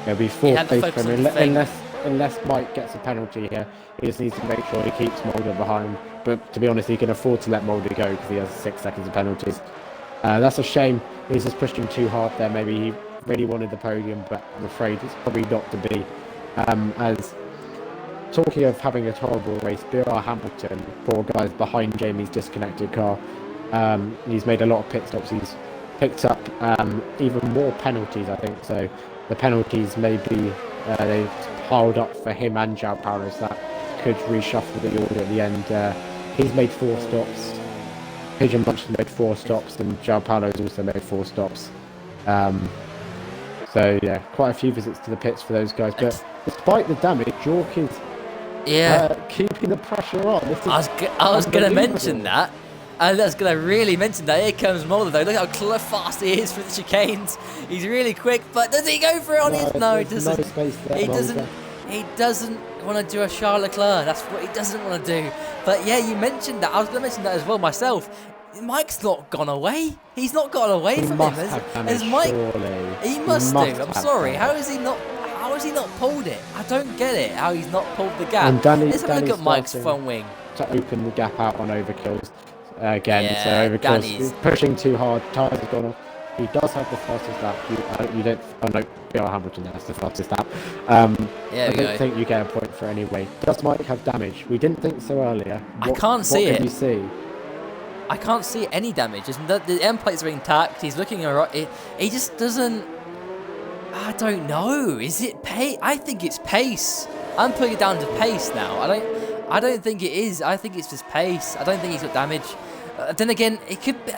It'll be 4th place for him, unless Mike gets a penalty here. He just needs to make sure he keeps Mulder behind. But to be honest, he can afford to let Mulder go because he has 6 seconds of penalties. That's a shame. He's just pushed him too hard there. Maybe he really wanted the podium, but I'm afraid it's probably not to be. As talking of having a horrible race, BR Hamilton, poor guy's behind Jamie's disconnected car. He's made a lot of pit stops. He's picked up even more penalties, I think. So the penalties maybe they've piled up for him and João Paulo, so that could reshuffle the order at the end. He's made 4 stops. Pigeon Bunch has made 4 stops, and João Paulo's also made 4 stops. So yeah, quite a few visits to the pits for those guys. But despite the damage, Jork is keeping the pressure on. I was going to mention that. And that's going to really mention that. Here comes Mulder though. Look how fast he is for the chicanes. He's really quick, but does he go for it on his? No, he doesn't. No space there, He doesn't want to do a Charles Leclerc. That's what he doesn't want to do. But yeah, you mentioned that. I was going to mention that as well myself. Mike's not gone away. He's not gone away from him. As Mike, he must do. I'm sorry. How is he not? How has he not pulled it? I don't get it. How he's not pulled the gap. Let's have a look at Mike's front wing to open the gap out on overkills again. So overkills is pushing too hard. Tyres have gone off. He does have the fastest lap. You don't. Oh no, BR Hamilton has the fastest lap. I don't think you get a point for anyway. Does Mike have damage? We didn't think so earlier. I can't see it. What can you see? I can't see any damage. The end plates are intact. He's looking alright. He just doesn't. I don't know. Is it pace? I think it's pace. I'm putting it down to pace now. I don't think it is. I think it's just pace. I don't think he's got damage. Then again, it could be.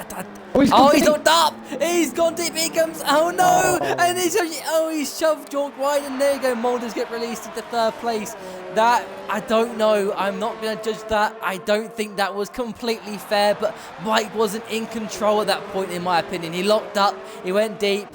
He's locked up. He's gone deep. Here comes. Oh no! And he's shoved Jork wide, and there you go. Mulder's get released into 3rd place. That I don't know. I'm not going to judge that. I don't think that was completely fair. But Mike wasn't in control at that point, in my opinion. He locked up. He went deep.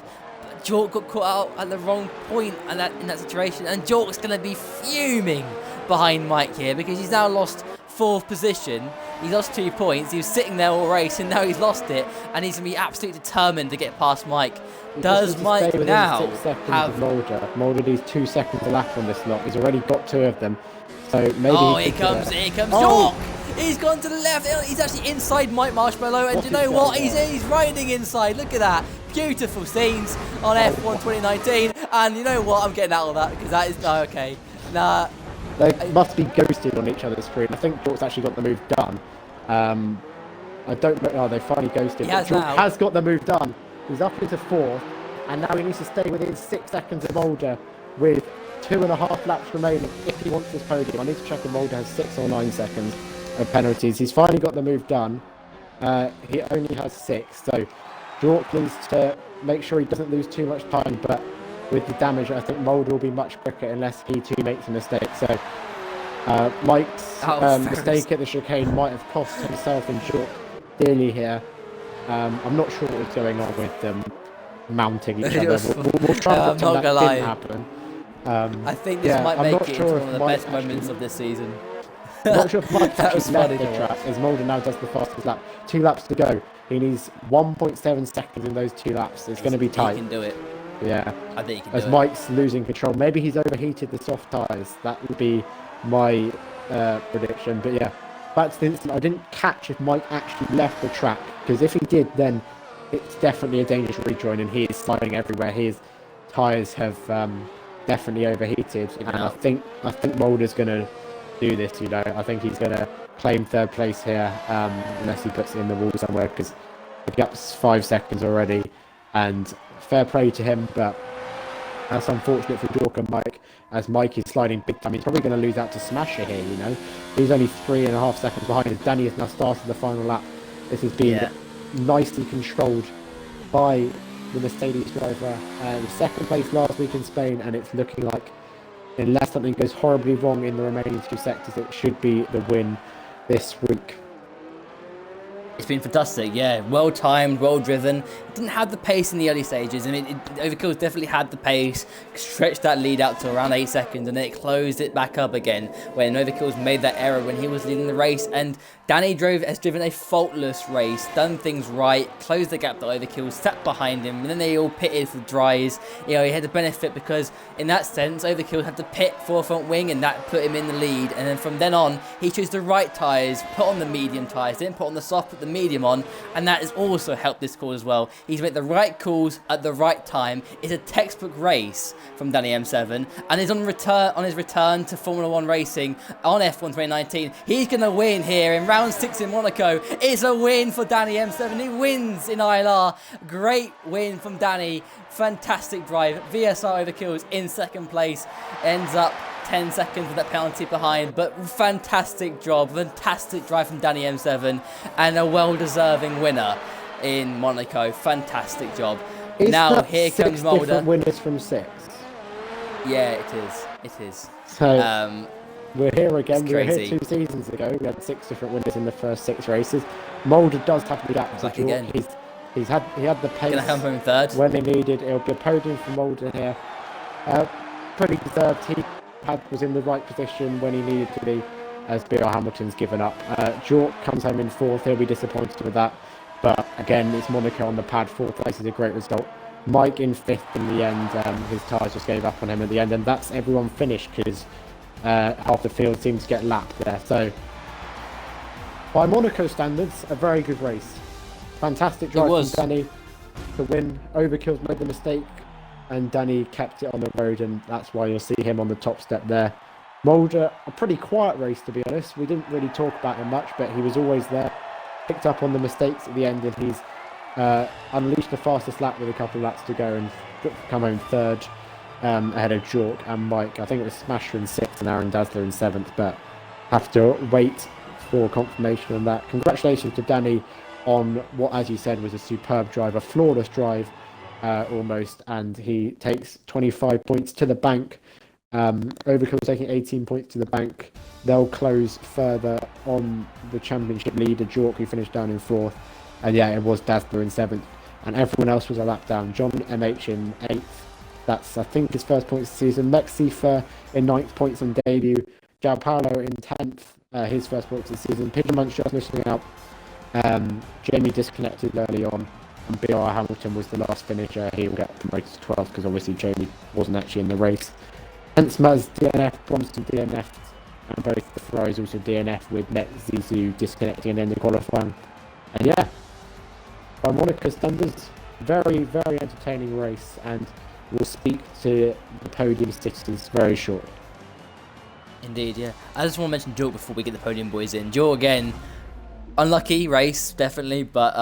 But Jork got caught out at the wrong point in that situation, and Jork's going to be fuming behind Mike here because he's now lost 4th position. He's lost 2 points. He was sitting there all race, and now he's lost it, and he's going to be absolutely determined to get past Mike. Does Mike now have... Mulder needs 2 seconds to lap on this lot. He's already got 2 of them. So maybe... here comes Jork! He's gone to the left. He's actually inside Mike Marshmallow, and you know what? He's riding inside. Look at that. Beautiful scenes on F1 2019, and you know what? I'm getting out of that, because that is... No, okay. Nah. They must be ghosted on each other's screen. I think Jork's actually got the move done. I don't know. Oh, they finally ghosted. Jork has got the move done. He's up into 4th, and now he needs to stay within 6 seconds of Mulder with 2.5 laps remaining if he wants this podium. I need to check if Mulder has 6 or 9 seconds of penalties. He's finally got the move done. He only has 6, so Jork needs to make sure he doesn't lose too much time, but with the damage, I think Mulder will be much quicker unless he too makes a mistake. So Mike's mistake at the chicane might have cost himself and Jork dearly here. I'm not sure what was going on with them mounting each other. We'll try to pretend that didn't happen. I think this might make it into one of the best moments of this season. I'm not sure if Mike actually left the track, as Mulder now does the fastest lap. 2 laps to go. He needs 1.7 seconds in those 2 laps. It's going to be tight. He can do it. Yeah, I think he can do it. As Mike's losing control. Maybe he's overheated the soft tyres. That would be my prediction. But yeah, back to the incident. I didn't catch if Mike actually left the track, because if he did, then it's definitely a dangerous rejoin, and he is sliding everywhere. His tyres have definitely overheated, and I think Mulder's going to do this. You know, I think he's going to claim 3rd place here, unless he puts it in the wall somewhere, because the gap's 5 seconds already, and fair play to him, but that's unfortunate for Jork and Mike, as Mike is sliding big time. He's probably going to lose out to Smasher here, you know. He's only 3.5 seconds behind, as Danny has now started the final lap. This has been nicely controlled by the Mercedes driver. 2nd place last week in Spain, and it's looking like, unless something goes horribly wrong in the remaining 2 sectors, it should be the win this week. It's been fantastic, yeah. Well timed, well driven. It didn't have the pace in the early stages. I mean, Overkills definitely had the pace, stretched that lead out to around 8 seconds, and then it closed it back up again when Overkills made that error when he was leading the race. And Danny has driven a faultless race, done things right, closed the gap to Overkills, sat behind him, and then they all pitted for dries. You know, he had the benefit because in that sense, Overkills had to pit for front wing, and that put him in the lead. And then from then on, he chose the right tyres, put on the medium tyres, didn't put on the soft, the medium on, and that has also helped this call as well. He's made the right calls at the right time. It's a textbook race from Danny M7, and he's on his return to Formula 1 racing on F1 2019. He's going to win here in round 6 in Monaco. It's a win for Danny M7. He wins in ILR. Great win from Danny. Fantastic drive. VSR overkills in second place. Ends up 10 seconds with that penalty behind, but fantastic job, fantastic drive from Danny M7, and a well-deserving winner in Monaco. Fantastic job. Now here comes Mulder. Different winners from 6. Yeah, it is. So we're here again. We were crazy. here 2 seasons ago. We had 6 different winners in the first 6 races. Mulder does have the gap. Back again. He had the pace. Gonna come home third when he needed. It'll be a podium for Mulder here. Pretty deserved. He was in the right position when he needed to be, as B.R. Hamilton's given up. Jork comes home in 4th. He'll be disappointed with that. But again, it's Monaco on the pad. 4th place is a great result. Mike in 5th in the end. His tyres just gave up on him at the end, and that's everyone finished because half the field seemed to get lapped there. So, by Monaco standards, a very good race. Fantastic drive from Danny to win. Overkill's made the mistake, and Danny kept it on the road, and that's why you'll see him on the top step there. Mulder, a pretty quiet race to be honest. We didn't really talk about him much, but he was always there. Picked up on the mistakes at the end, and he's unleashed the fastest lap with a couple of laps to go and come home 3rd ahead of Jork and Mike. I think it was Smasher in 6th and Aaron Dazzler in 7th, but have to wait for confirmation on that. Congratulations to Danny on what, as you said, was a superb drive, a flawless drive almost, and he takes 25 points to the bank. Overkill taking 18 points to the bank. They'll close further on the championship leader, Jork, who finished down in 4th. And yeah, it was Dazzler in 7th. And everyone else was a lap down. John MH in 8th. That's, I think, his first points of the season. Lex Sifa in 9th points on debut. João Paulo in 10th, his first points of the season. Pigeon Munch just missing out. Jamie disconnected early on. And B.R. Hamilton was the last finisher. He will get promoted to 12th because obviously Jamie wasn't actually in the race. Hence Maz DNF, Bromston DNF'd, and both the Ferraris also DNF with Net Zizou disconnecting and then the qualifying. And yeah, by Monaco standards, very, very entertaining race, and we'll speak to the podium sitters very shortly. Indeed, yeah. I just want to mention Jork before we get the podium boys in. Jork again, unlucky race, definitely, but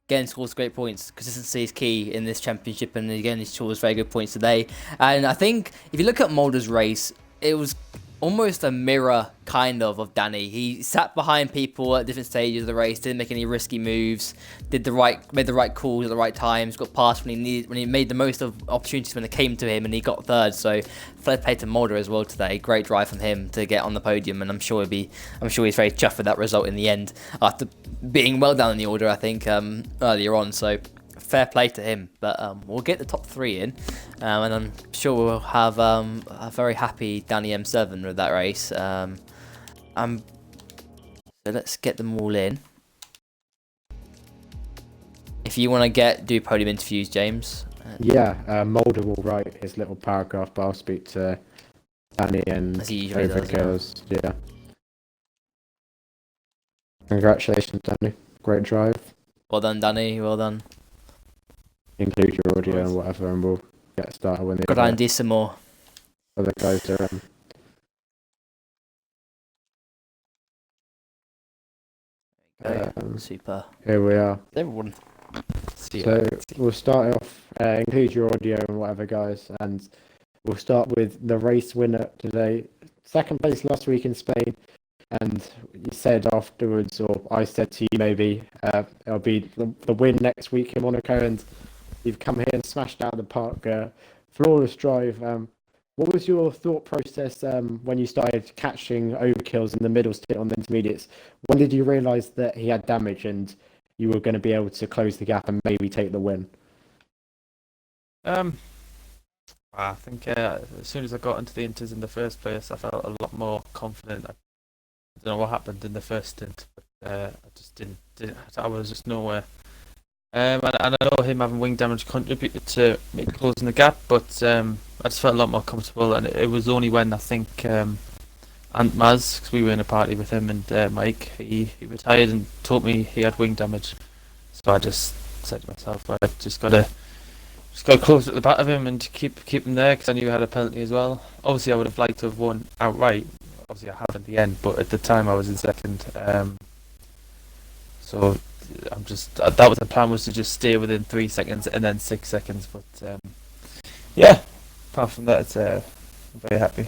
again, scores great points. Consistency is key in this championship, and again, he scores very good points today. And I think if you look at Mulder's race, it was almost a mirror kind of Danny. He sat behind people at different stages of the race, didn't make any risky moves, made the right calls at the right times, got past when he made the most of opportunities when it came to him, and he got 3rd. So fair play to Mulder as well today. Great drive from him to get on the podium, and I'm sure he's very chuffed with that result in the end after being well down in the order, I think, earlier on. So fair play to him, but we'll get the top 3 in, and I'm sure we'll have a very happy Danny M7 with that race. So let's get them all in. If you want to do podium interviews, James. Yeah, Mulder will write his little paragraph, but I'll speak to Danny and Overkills. Yeah. Congratulations, Danny. Great drive. Well done, Danny. Well done. Include your audio and whatever, and we'll get started when the Grandissimo. other guys are super. Here we are. Everyone. So we'll start off, include your audio and whatever, guys, and we'll start with the race winner today. 2nd place last week in Spain, and you said afterwards, or I said to you maybe, it'll be the win next week in Monaco, and you've come here and smashed out of the park. Flawless drive. What was your thought process when you started catching overkills in the middle stint on the intermediates? When did you realise that he had damage and you were going to be able to close the gap and maybe take the win? I think as soon as I got into the inters in the first place, I felt a lot more confident. I don't know what happened in the first stint, but I just didn't. I was just nowhere. And I know him having wing damage contributed to me closing the gap, but I just felt a lot more comfortable, and it was only when I think Aunt Maz, 'cause we were in a party with him and Mike. He retired and told me he had wing damage. So I just said to myself, well, I just got close at the back of him and keep him there because I knew I had a penalty as well. Obviously, I would have liked to have won outright. Obviously, I have in the end, but at the time I was in second. So that was the plan, was to just stay within 3 seconds and then 6 seconds. But yeah, apart from that, I'm very happy.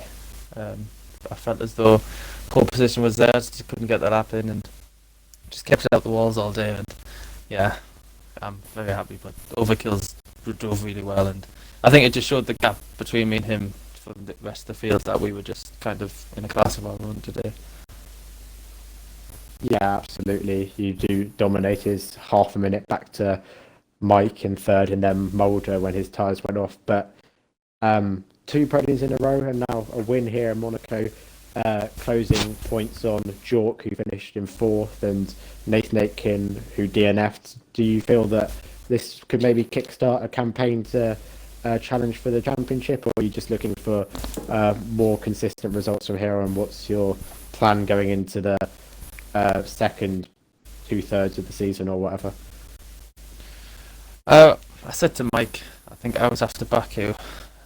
I felt as though pole position was there, just couldn't get that lap in and just kept it out the walls all day. And yeah, I'm very happy. But overkills drove really well, and I think it just showed the gap between me and him from the rest of the field, that we were just kind of in a class of our own today. Yeah, absolutely. You do dominate his half a minute back to Mike in third and then Mulder when his tyres went off. But 2 podiums in a row and now a win here in Monaco, closing points on Jork, who finished in fourth, and Nathan Aitken, who DNF'd. Do you feel that this could maybe kickstart a campaign to challenge for the championship, or are you just looking for more consistent results from here on? What's your plan going into the second 2/3 of the season or whatever? I said to Mike, I think I was after Baku.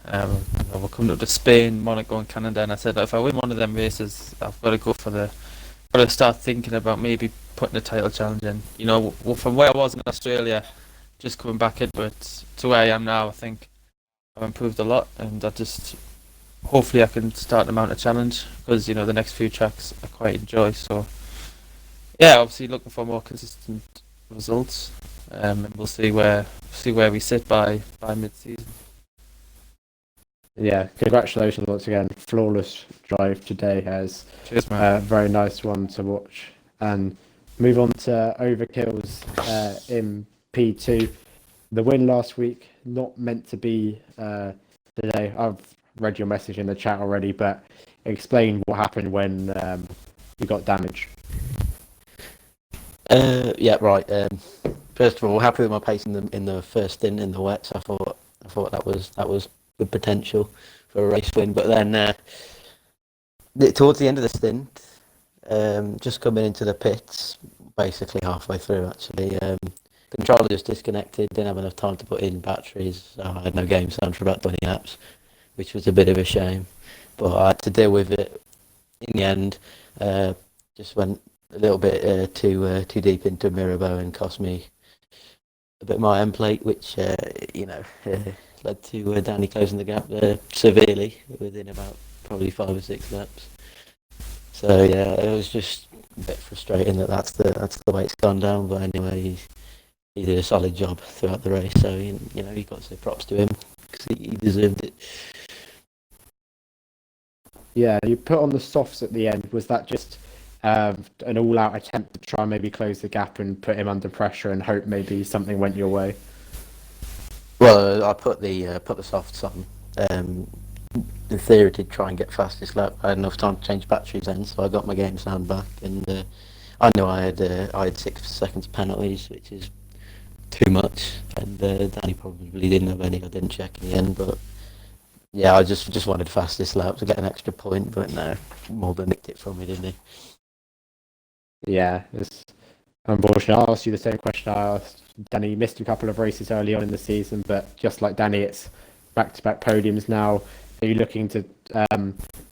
We're coming up to Spain, Monaco, and Canada, and I said, if I win one of them races, I've got to go for got to start thinking about maybe putting a title challenge in. You know, from where I was in Australia, just coming back into it to where I am now, I think I've improved a lot, and hopefully I can start to mount a challenge, because, you know, the next few tracks I quite enjoy. So yeah, obviously looking for more consistent results, and we'll see where we sit by mid-season. Yeah, congratulations once again. Flawless drive today, as Cheers, man. very nice one to watch. And move on to overkills in P2. The win last week, not meant to be today. I've read your message in the chat already, but explain what happened when you got damaged. Yeah, right. First of all, happy with my pace in the first stint in the wets. I thought that was good potential for a race win. But then towards the end of the stint, just coming into the pits, basically halfway through actually, controller just disconnected. Didn't have enough time to put in batteries. So I had no game sound for about 20 laps, which was a bit of a shame. But I had to deal with it in the end. Just went a little bit too deep into Mirabeau and cost me a bit of my end plate, which led to Danny closing the gap severely within about probably 5 or 6 laps. So yeah, it was just a bit frustrating that's the way it's gone down. But anyway, he did a solid job throughout the race. So you got to say props to him, because he deserved it. Yeah, you put on the softs at the end. Was that just an all-out attempt to try and maybe close the gap and put him under pressure and hope maybe something went your way? Well, I put the softs on. In theory, to try and get fastest lap. I had enough time to change batteries then, so I got my game sound back, and I knew I had 6 seconds penalties, which is too much, and Danny probably didn't have any. I didn't check in the end, but yeah, I just wanted fastest lap to get an extra point, but no, Mulder nicked it from me, didn't he? Yeah, it's unfortunate. I'll ask you the same question I asked Danny. You missed a couple of races early on in the season, but just like Danny, it's back-to-back podiums now. Are you looking to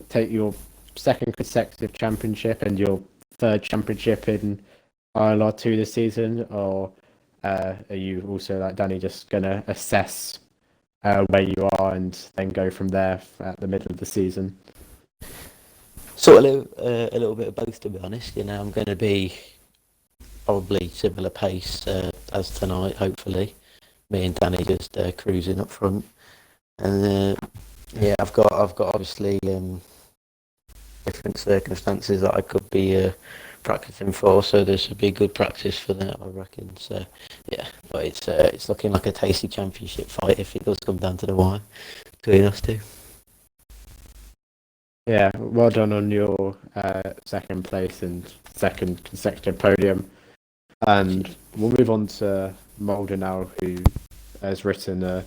take your second consecutive championship and your third championship in ILR2 this season, or are you also, like Danny, just going to assess where you are and then go from there at the middle of the season? Sort of a little bit of both, to be honest. I'm going to be probably similar pace as tonight, hopefully. Me and Danny just cruising up front, and yeah, I've got obviously different circumstances that I could be practicing for, so this would be good practice for that, I reckon. So yeah, but it's looking like a tasty championship fight if it does come down to the wire between us two. Yeah, well done on your second place and second consecutive podium. And we'll move on to Mulder now, who has written a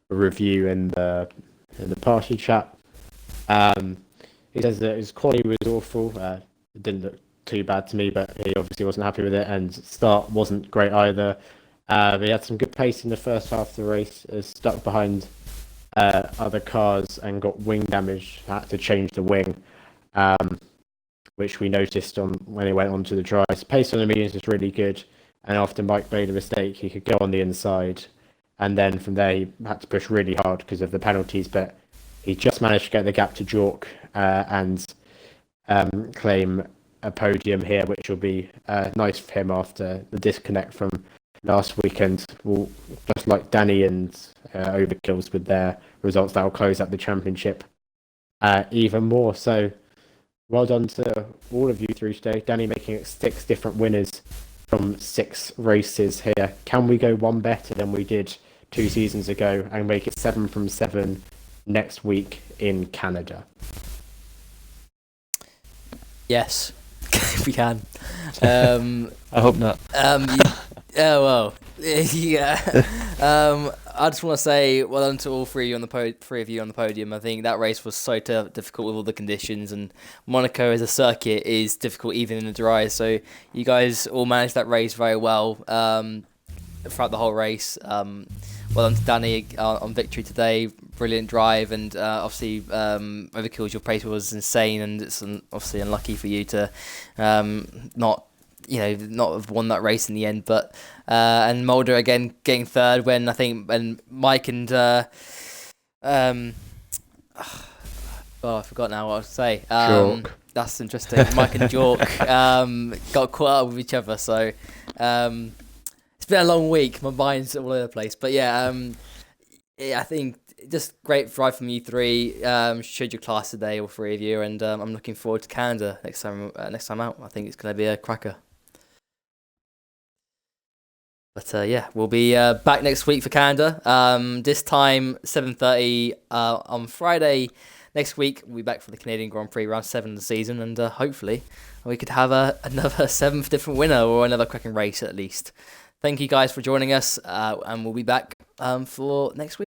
review in the party chat. He says that his quality was awful. It didn't look too bad to me, but he obviously wasn't happy with it, and start wasn't great either. But he had some good pace in the first half of the race, stuck behind other cars and got wing damage, had to change the wing, which we noticed on when he went onto the dries. Pace on the mediums was really good, and after Mike made a mistake, he could go on the inside, and then from there he had to push really hard because of the penalties, but he just managed to get the gap to Jork and claim a podium here, which will be nice for him after the disconnect from last weekend. Will, just like Danny and Overkills with their results, that will close out the championship even more. So well done to all of you three today. Danny making it 6 different winners from 6 races here. Can we go one better than we did 2 seasons ago and make it 7 from 7 next week in Canada? Yes, we can. I hope not. Well, yeah. I just want to say well done to all three of you on the podium. I think that race was so difficult with all the conditions, and Monaco as a circuit is difficult even in the dry. So you guys all managed that race very well throughout the whole race. Well done to Danny on victory today. Brilliant drive, and obviously Overkills, your pace was insane, and it's obviously unlucky for you to not have won that race in the end. But and Mulder again getting third when Mike and I forgot now what I was to say. Jork. That's interesting. Mike and Jork got caught up with each other, so it's been a long week. My mind's all over the place, but yeah, I think just great drive from you three. Showed your class today, all three of you, and I'm looking forward to Canada next time out. I think it's going to be a cracker. But yeah, we'll be back next week for Canada. This time 7:30 on Friday next week. We'll be back for the Canadian Grand Prix, round 7 of the season, and hopefully we could have another 7th different winner or another cracking race at least. Thank you guys for joining us, and we'll be back for next week.